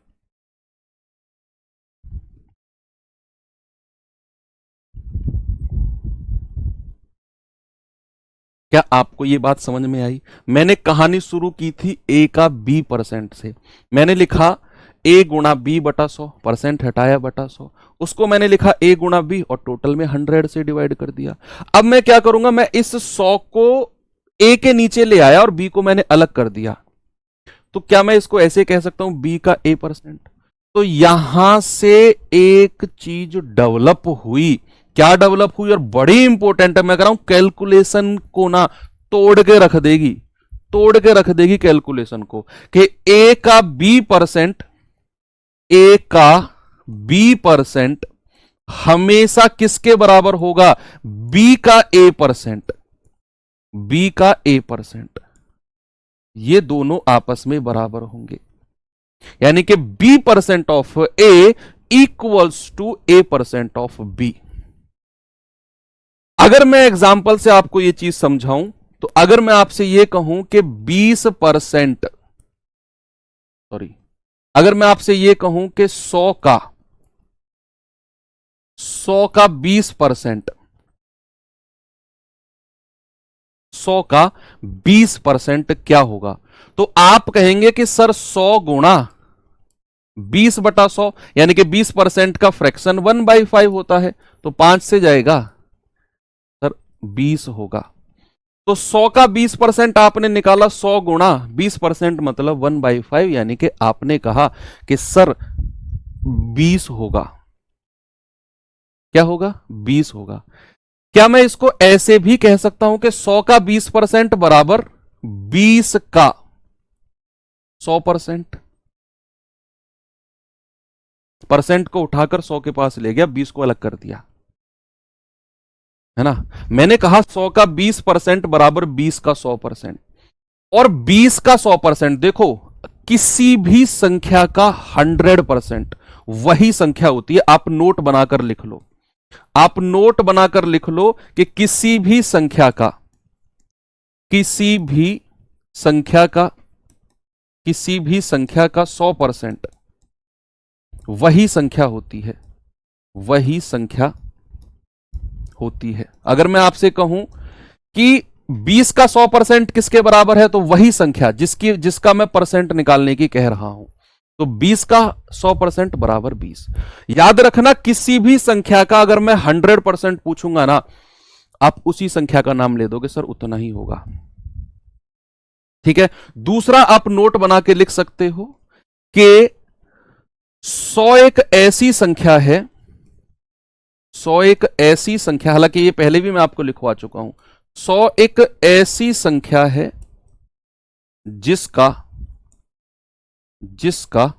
क्या आपको ये बात समझ में आई? मैंने कहानी शुरू की थी ए का बी परसेंट से। मैंने लिखा ए गुणा बी बटा 100, परसेंट हटाया बटा 100, उसको मैंने लिखा ए गुणा बी और टोटल में 100 से डिवाइड कर दिया। अब मैं क्या करूंगा, मैं इस 100 को ए के नीचे ले आया और बी को मैंने अलग कर दिया, तो क्या मैं इसको ऐसे कह सकता हूं बी का ए परसेंट? तो यहां से एक चीज डेवलप हुई। क्या डेवलप हुई? और बड़ी इंपॉर्टेंट है, मैं कह रहा हूं कैलकुलेशन को ना तोड़ के रख देगी, तोड़ के रख देगी कैलकुलेशन को, कि ए का बी परसेंट, ए का बी परसेंट हमेशा किसके बराबर होगा? बी का ए परसेंट, बी का ए परसेंट, ये दोनों आपस में बराबर होंगे, यानी कि B percent of A equals to A percent of B. अगर मैं एग्जाम्पल से आपको यह चीज समझाऊं, तो अगर मैं आपसे यह कहूं कि 20%, सॉरी, अगर मैं आपसे यह कहूं कि 100 का 20%, 100 का 20% क्या होगा? तो आप कहेंगे कि सर 100 गुणा 20 बटा 100, यानी कि 20% का फ्रैक्शन 1/5 होता है, तो 5 से जाएगा सर 20 होगा। तो 100 का 20% आपने निकाला, 100 गुणा 20% मतलब 1/5, यानी कि आपने कहा कि सर 20 होगा। क्या होगा? 20 होगा। क्या मैं इसको ऐसे भी कह सकता हूं कि 100 का 20% बराबर 20 का 100%? परसेंट को उठाकर 100 के पास ले गया, 20 को अलग कर दिया, है ना। मैंने कहा 100 का 20% बराबर 20 का 100%, और 20 का 100%, देखो किसी भी संख्या का 100% वही संख्या होती है। आप नोट बनाकर लिख लो, आप नोट बनाकर लिख लो कि किसी भी संख्या का, किसी भी संख्या का, किसी भी संख्या का 100% वही संख्या होती है, वही संख्या होती है। अगर मैं आपसे कहूं कि 20 का 100% किसके बराबर है, तो वही संख्या जिसका मैं परसेंट निकालने की कह रहा हूं। तो 20 का 100% बराबर 20। याद रखना, किसी भी संख्या का अगर मैं 100% पूछूंगा ना, आप उसी संख्या का नाम ले दोगे, सर उतना ही होगा। ठीक है। दूसरा आप नोट बना के लिख सकते हो कि 100 एक ऐसी संख्या है, 100 एक ऐसी संख्या, हालांकि ये पहले भी मैं आपको लिखवा चुका हूं, 100 एक ऐसी संख्या है जिसका जिसका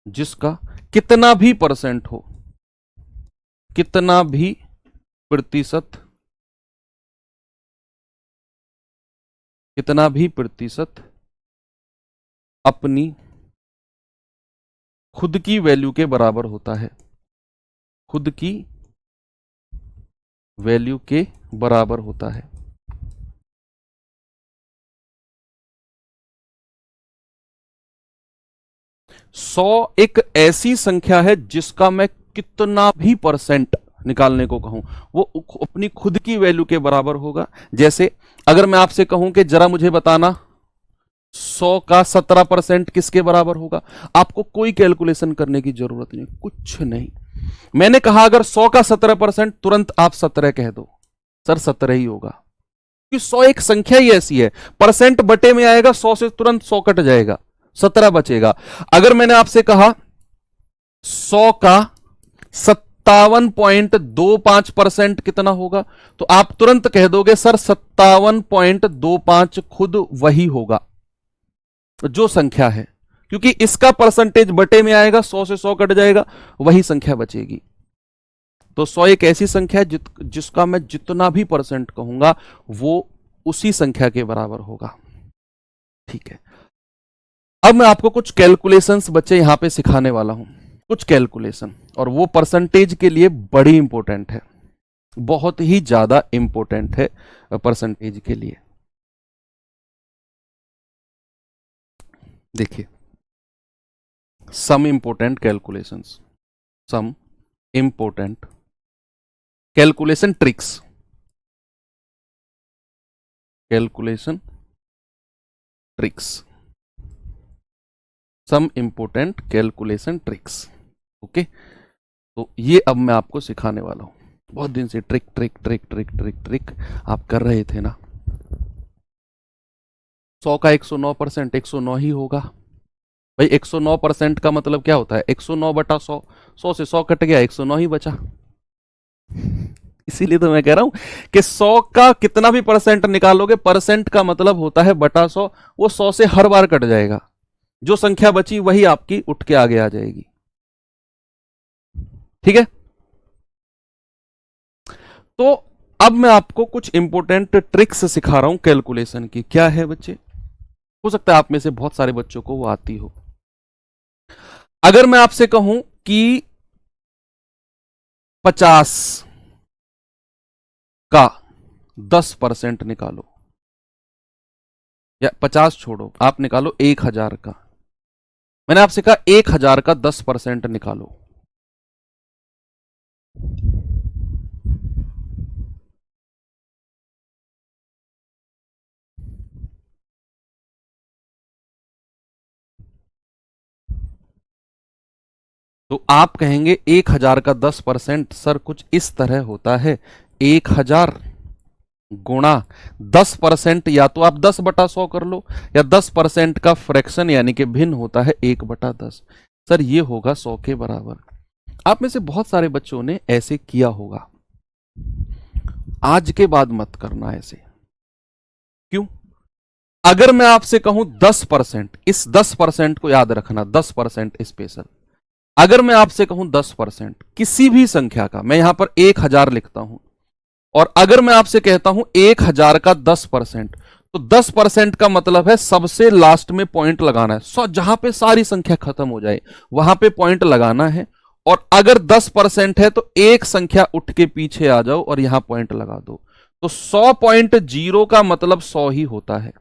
जिसका कितना भी परसेंट हो, कितना भी प्रतिशत कितना भी प्रतिशत अपनी खुद की वैल्यू के बराबर होता है, खुद की वैल्यू के बराबर होता है। सौ एक ऐसी संख्या है जिसका मैं कितना भी परसेंट निकालने को कहूं वो अपनी खुद की वैल्यू के बराबर होगा। जैसे अगर मैं आपसे कहूं कि जरा मुझे बताना 100 का 17% किसके बराबर होगा, आपको कोई कैलकुलेशन करने की जरूरत नहीं, कुछ नहीं। मैंने कहा अगर 100 का 17%, तुरंत आप 17 कह दो, सर 17 ही होगा, क्योंकि 100 एक संख्या ही ऐसी है, परसेंट बटे में आएगा, 100 से तुरंत 100 कट जाएगा, 17 बचेगा। अगर मैंने आपसे कहा 100 का 57.25% कितना होगा, तो आप तुरंत कह दोगे सर 57.25 खुद वही होगा जो संख्या है, क्योंकि इसका परसेंटेज बटे में आएगा, 100 से 100 कट जाएगा, वही संख्या बचेगी। तो 100 एक ऐसी संख्या है जिसका मैं जितना भी परसेंट कहूंगा वो उसी संख्या के बराबर होगा। ठीक है, अब मैं आपको कुछ कैलकुलेशंस बच्चे यहां पे सिखाने वाला हूं, कुछ कैलकुलेशन, और वो परसेंटेज के लिए बड़ी इंपॉर्टेंट है, बहुत ही ज्यादा इंपॉर्टेंट है परसेंटेज के लिए। देखिए, some important calculations, some important calculation tricks, calculation tricks, some important calculation tricks. Okay, तो ये अब मैं आपको सिखाने वाला हूं। बहुत दिन से trick trick trick trick trick trick आप कर रहे थे ना। 100 का 109%, 109 ही होगा भाई। 109% का मतलब क्या होता है, 109 बटा 100, 100 से 100 कट गया, 109 ही बचा। इसीलिए तो मैं कह रहा हूं कि 100 का कितना भी परसेंट निकालोगे, परसेंट का मतलब होता है बटा 100, वो 100 से हर बार कट जाएगा, जो संख्या बची वही आपकी उठ के आगे आ जाएगी। ठीक है, तो अब मैं आपको कुछ इंपॉर्टेंट ट्रिक्स सिखा रहा हूं कैलकुलेशन की। क्या है बच्चे, हो सकता है आप में से बहुत सारे बच्चों को वो आती हो। अगर मैं आपसे कहूं कि 50 का 10% निकालो, या 50 छोड़ो, आप निकालो 1000 का। मैंने आपसे कहा 1000 का 10% निकालो, तो आप कहेंगे 1000 का 10% सर कुछ इस तरह होता है, 1000 गुणा 10%, या तो आप 10 बटा 100 कर लो, या 10% का फ्रैक्शन यानी कि भिन्न होता है 1 बटा 10। सर ये होगा 100 के बराबर। आप में से बहुत सारे बच्चों ने ऐसे किया होगा, आज के बाद मत करना ऐसे। क्यों? अगर मैं आपसे कहूं 10%, इस 10% को याद रखना, 10% स्पेशल। अगर मैं आपसे कहूं 10% किसी भी संख्या का, मैं यहां पर 1000 लिखता हूं, और अगर मैं आपसे कहता हूं 1000 का 10%, तो 10% का मतलब है सबसे लास्ट में पॉइंट लगाना है, जहां पे सारी संख्या खत्म हो जाए वहां पे पॉइंट लगाना है। और अगर 10% है तो एक संख्या उठ के पीछे आ जाओ और यहां पॉइंट लगा दो। तो 100.0 का मतलब 100 ही होता है।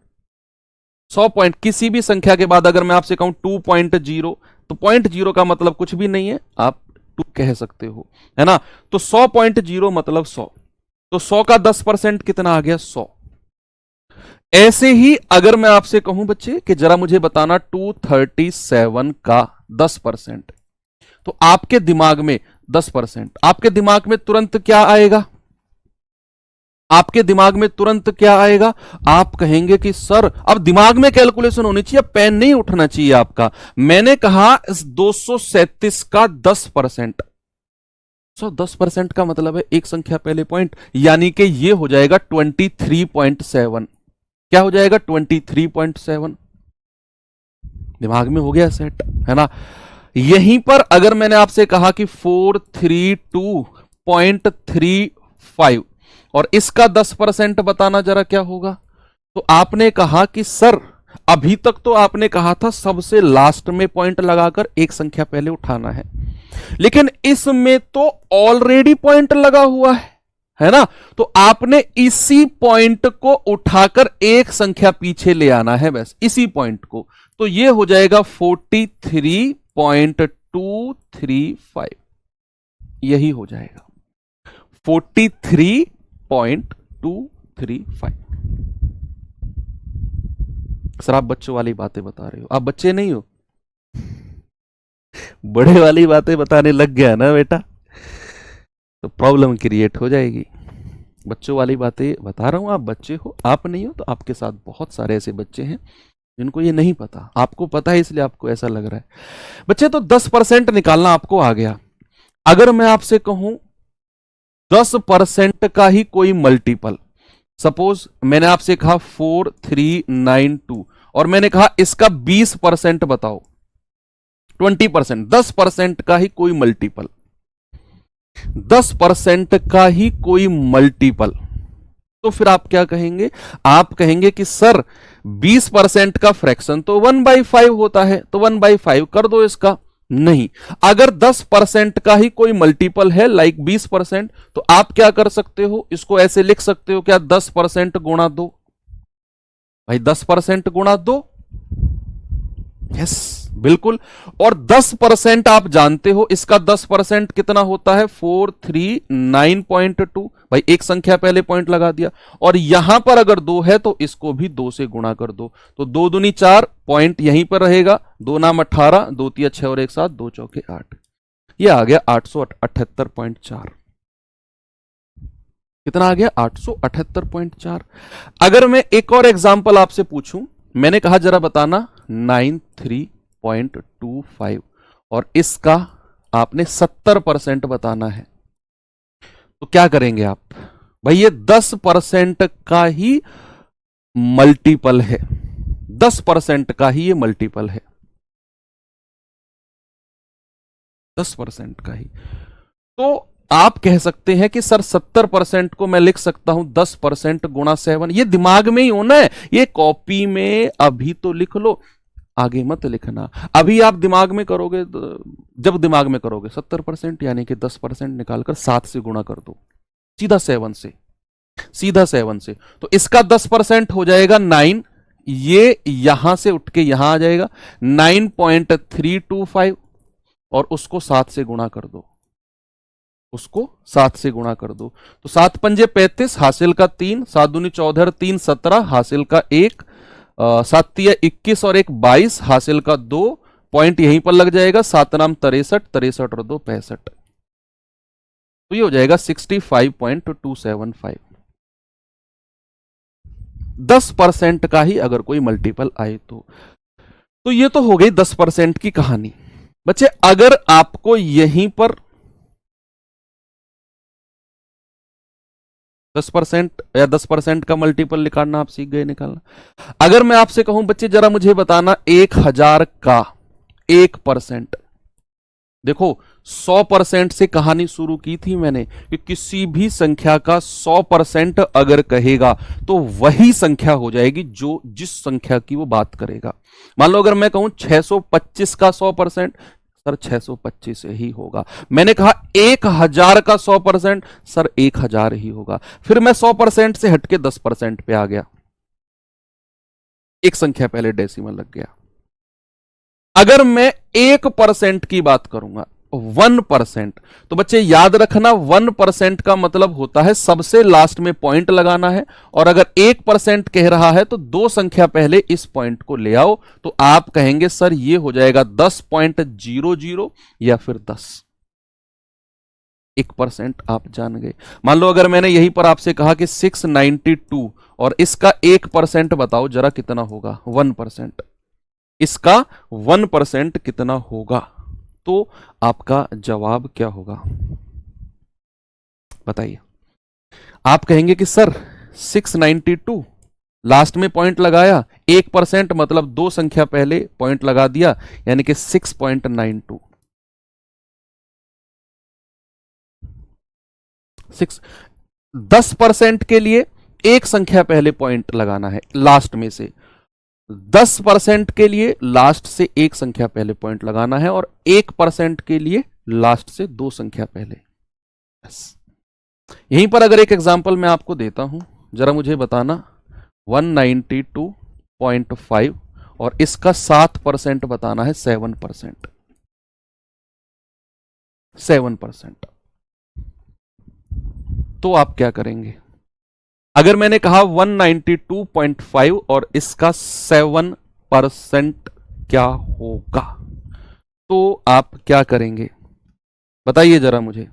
100 पॉइंट किसी भी संख्या के बाद अगर मैं आपसे कहूं 2.0, तो 0.0 का मतलब कुछ भी नहीं है, आप 2 कह सकते हो, है ना। तो 100.0 मतलब 100, तो 100 का 10% कितना आ गया, 100। ऐसे ही अगर मैं आपसे कहूं बच्चे कि जरा मुझे बताना 237 का 10%, तो आपके दिमाग में 10%, आपके दिमाग में तुरंत क्या आएगा, आपके दिमाग में तुरंत क्या आएगा, आप कहेंगे कि सर अब दिमाग में कैलकुलेशन होनी चाहिए, पेन नहीं उठना चाहिए आपका। मैंने कहा इस 237 का 10%, 10% का मतलब है एक संख्या पहले पॉइंट, यानी कि ये हो जाएगा 23.7। क्या हो जाएगा, 23.7। दिमाग में हो गया सेट, है ना। यहीं पर अगर मैंने आपसे कहा कि 432.35 और इसका 10% बताना जरा क्या होगा, तो आपने कहा कि सर अभी तक तो आपने कहा था सबसे लास्ट में पॉइंट लगाकर एक संख्या पहले उठाना है, लेकिन इसमें तो ऑलरेडी पॉइंट लगा हुआ है ना, तो आपने इसी पॉइंट को उठाकर एक संख्या पीछे ले आना है, बस इसी पॉइंट को। तो ये हो जाएगा 43.235, यही हो जाएगा 43.235। सर आप बच्चों वाली बातें बता रहे हो, आप बच्चे नहीं हो, बड़े वाली बातें बताने लग गया ना बेटा, तो प्रॉब्लम क्रिएट हो जाएगी। बच्चों वाली बातें बता रहा हूं, आप बच्चे हो, आप नहीं हो तो आपके साथ बहुत सारे ऐसे बच्चे हैं जिनको ये नहीं पता, आपको पता है इसलिए आपको ऐसा लग रहा है। बच्चे तो 10% निकालना आपको आ गया। अगर मैं आपसे कहूं 10% का ही कोई मल्टीपल, सपोज मैंने आपसे कहा 4392 और मैंने कहा इसका 20% बताओ, 20%, 10% का ही कोई मल्टीपल, 10% का ही कोई मल्टीपल, तो फिर आप क्या कहेंगे? आप कहेंगे कि सर 20% का फ्रैक्शन तो 1/5 होता है, तो 1/5 कर दो इसका। नहीं, अगर 10% का ही कोई मल्टीपल है लाइक 20%, तो आप क्या कर सकते हो, इसको ऐसे लिख सकते हो क्या, 10% गुणा 2, भाई 10% गुणा 2, यस बिल्कुल। और 10% आप जानते हो, इसका 10% कितना होता है, 439.2, भाई एक संख्या पहले पॉइंट लगा दिया, और यहां पर अगर 2 है तो इसको भी 2 से गुणा कर दो, तो 2 दूनी 4, पॉइंट यहीं पर रहेगा, 2 नाम 18, 2 तिया 6 और 1 7, 2 चौके 8, ये आ गया 878.4। कितना आ गया, 878.4। अगर मैं एक और एग्जांपल आपसे पूछूं, मैंने कहा जरा बताना 93.25 और इसका आपने 70% बताना है, तो क्या करेंगे आप? भाई ये 10% का ही मल्टीपल है, 10% का ही ये मल्टीपल है, 10% का ही। तो आप कह सकते हैं कि सर 70% को मैं लिख सकता हूं 10% गुणा 7, ये दिमाग में ही होना है, ये कॉपी में अभी तो लिख लो, आगे मत लिखना। अभी आप दिमाग में करोगे, जब दिमाग में करोगे 70% यानी कि 10% निकालकर 7 से गुणा कर दो, सीधा 7 से, सीधा 7 से, तो इसका 10% हो जाएगा 9, ये यहां से उठ के यहां आ जाएगा 9.325 और उसको 7 से गुणा कर दो, उसको 7 से गुणा कर दो, तो 7 पंजे 35, हासिल का 3, 7 दूनी 14, 3 17, हासिल का 1, 7 तिया 21 और 1 22, हासिल का 2, पॉइंट यहीं पर लग जाएगा, 7 नाम 63, 63 और 2 65, तो ये हो जाएगा 65.275। 10% का ही अगर कोई मल्टीपल आए तो ये तो हो गई 10% की कहानी। बच्चे अगर आपको यहीं पर 10% या 10% का मल्टीपल निकालना आप सीख गए निकालना। अगर मैं आपसे कहूं बच्चे जरा मुझे बताना 1000 का 1%, देखो 100% से कहानी शुरू की थी मैंने कि किसी भी संख्या का 100% अगर कहेगा तो वही संख्या हो जाएगी जो जिस संख्या की वो बात करेगा। मान लो अगर मैं कहूं 625 का 100%, सर 625 ही होगा। मैंने कहा 1000 का 100%, सर 1000 ही होगा। फिर मैं 100% से हटके 10% पे आ गया, एक संख्या पहले डेसिमल लग गया। अगर मैं 1% की बात करूंगा, 1%, तो बच्चे याद रखना 1% का मतलब होता है सबसे लास्ट में पॉइंट लगाना है, और अगर 1% कह रहा है तो 2 संख्या पहले इस पॉइंट को ले आओ, तो आप कहेंगे सर ये हो जाएगा 10.00 या फिर 10। 1% आप जान गए। मान लो अगर मैंने यहीं पर आपसे कहा कि 692 और इसका 1% बताओ जरा कितना होगा, 1%, इसका 1% कितना होगा, तो आपका जवाब क्या होगा बताइए? आप कहेंगे कि सर 692 लास्ट में पॉइंट लगाया, 1% मतलब 2 संख्या पहले पॉइंट लगा दिया, यानी कि 6.92। 10% के लिए एक संख्या पहले पॉइंट लगाना है लास्ट में से। 10% के लिए लास्ट से एक संख्या पहले पॉइंट लगाना है और 1% के लिए लास्ट से दो संख्या पहले। बस यहीं पर अगर एक एग्जांपल मैं आपको देता हूं, जरा मुझे बताना 192.5 और इसका 7% बताना है 7%। 7%। तो आप क्या करेंगे? अगर मैंने कहा 192.5 और इसका 7% क्या होगा, तो आप क्या करेंगे बताइए जरा मुझे।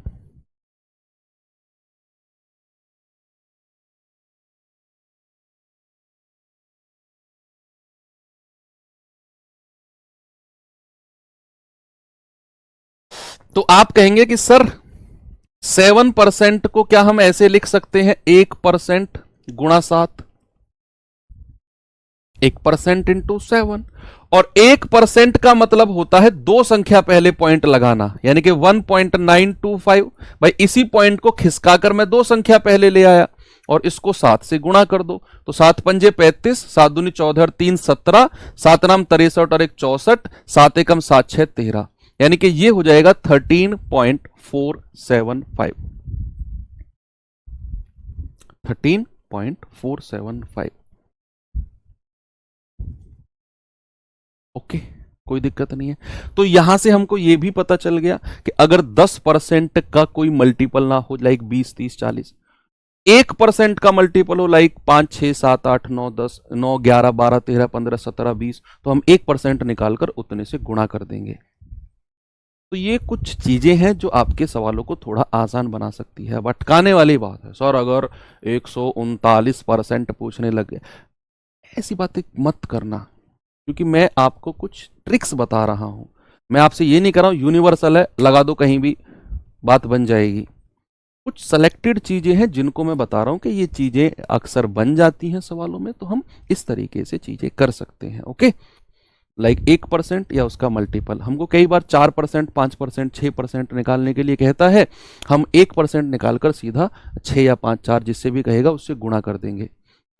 तो आप कहेंगे कि सर 7% को क्या हम ऐसे लिख सकते हैं 1% गुणा 7, 1% इंटू 7। और 1% का मतलब होता है दो संख्या पहले पॉइंट लगाना, यानी कि 1.925। भाई इसी पॉइंट को खिसकाकर मैं दो संख्या पहले ले आया और इसको 7 से गुणा कर दो, तो 7 पंजे 35, 7 दूनी 14 और 3 17, 7 नाम 63 और 1 64, 7 एकम 7 6 13, यानी कि ये हो जाएगा 13.475। 13.475। ओके, कोई दिक्कत नहीं है। तो यहां से हमको यह भी पता चल गया कि अगर 10% का कोई मल्टीपल ना हो, लाइक 20 30 40, 1% का मल्टीपल हो, लाइक 5 6 7 8 9 10 9 11 12 13 15 17 20, तो हम 1% निकालकर उतने से गुणा कर देंगे। तो ये कुछ चीजें हैं जो आपके सवालों को थोड़ा आसान बना सकती है। अब अटकाने वाली बात है, सर अगर 139% पूछने लगे, ऐसी बातें मत करना, क्योंकि मैं आपको कुछ ट्रिक्स बता रहा हूं। मैं आपसे ये नहीं कर रहा हूं यूनिवर्सल है लगा दो कहीं भी बात बन जाएगी। कुछ सेलेक्टेड चीजें हैं जिनको मैं बता रहा हूं कि ये चीजें अक्सर बन जाती हैं सवालों में, तो हम इस तरीके से चीजें कर सकते हैं। ओके, लाइक 1% या उसका मल्टीपल। हमको कई बार 4%, 5%, 6% निकालने के लिए कहता है, हम 1% निकालकर सीधा 6 या 5 4 जिससे भी कहेगा उससे गुणा कर देंगे,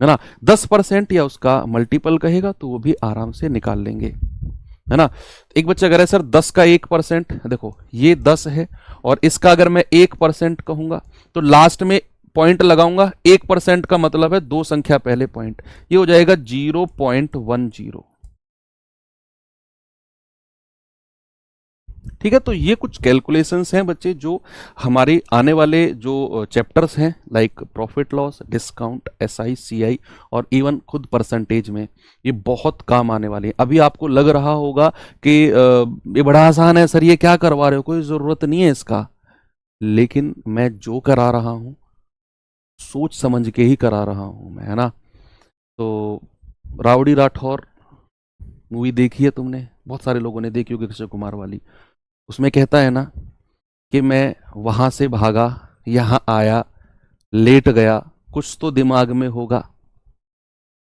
है ना। 10% या उसका मल्टीपल कहेगा तो वो भी आराम से निकाल लेंगे, है ना। एक बच्चा कह रहा है सर 10 का 1%, देखो ये 10 है और इसका अगर मैं 1% कहूंगा तो लास्ट में पॉइंट लगाऊंगा, 1% का मतलब है दो संख्या पहले पॉइंट, ये हो जाएगा 0.10। ठीक है, तो ये कुछ कैलकुलेशंस हैं बच्चे जो हमारे आने वाले जो चैप्टर्स हैं, like profit loss, discount, SI, CI और इवन खुद परसेंटेज में ये बहुत काम आने वाले हैं। अभी आपको लग रहा होगा कि ये बड़ा आसान है सर, ये क्या करवा रहे हो, कोई ज़रूरत नहीं है इसका, लेकिन मैं जो करा रहा हूँ सोच समझ के ही करा रहा हूँ मैं, है ना। तो राउडी राठौर मूवी देखी है तुमने, बहुत सारे लोगों ने देखी होगी, अक्षय कुमार वाली। उसमें कहता है ना कि मैं वहां से भागा, यहां आया, लेट गया, कुछ तो दिमाग में होगा।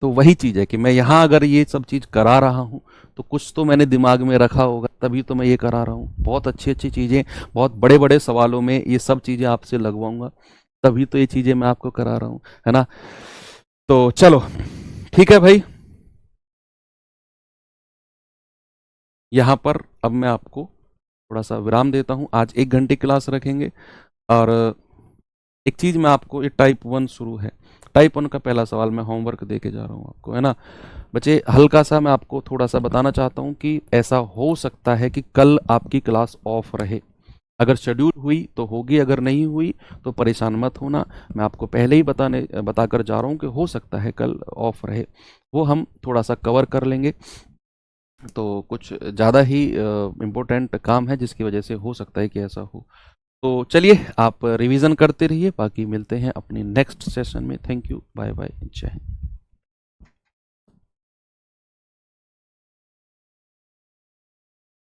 तो वही चीज है कि मैं यहां अगर ये सब चीज करा रहा हूं तो कुछ तो मैंने दिमाग में रखा होगा, तभी तो मैं ये करा रहा हूं। बहुत अच्छी अच्छी चीजें, बहुत बड़े बड़े सवालों में ये सब चीजें आपसे लगवाऊंगा, तभी तो ये चीजें मैं आपको करा रहा हूं, है ना। तो चलो ठीक है भाई, यहां पर अब मैं आपको थोड़ा सा विराम देता हूं। आज 1 घंटे क्लास रखेंगे और एक चीज मैं आपको, ये टाइप 1 शुरू है, टाइप 1 का पहला सवाल मैं होमवर्क दे के जा रहा हूं आपको, है ना। बच्चे हल्का सा मैं आपको थोड़ा सा बताना चाहता हूं कि ऐसा हो सकता है कि कल आपकी क्लास ऑफ रहे। अगर शेड्यूल हुई तो होगी, अगर नहीं हुई तो परेशान मत होना। मैं आपको पहले ही बताकर जा रहा हूं कि हो सकता है कल ऑफ रहे, वो हम थोड़ा सा कवर कर लेंगे। तो कुछ ज़्यादा ही इम्पोर्टेंट काम है जिसकी वजह से हो सकता है कि ऐसा हो। तो चलिए आप रिवीजन करते रहिए, बाकी मिलते हैं अपनी नेक्स्ट सेशन में। थैंक यू, बाय बाय, जय हिंद।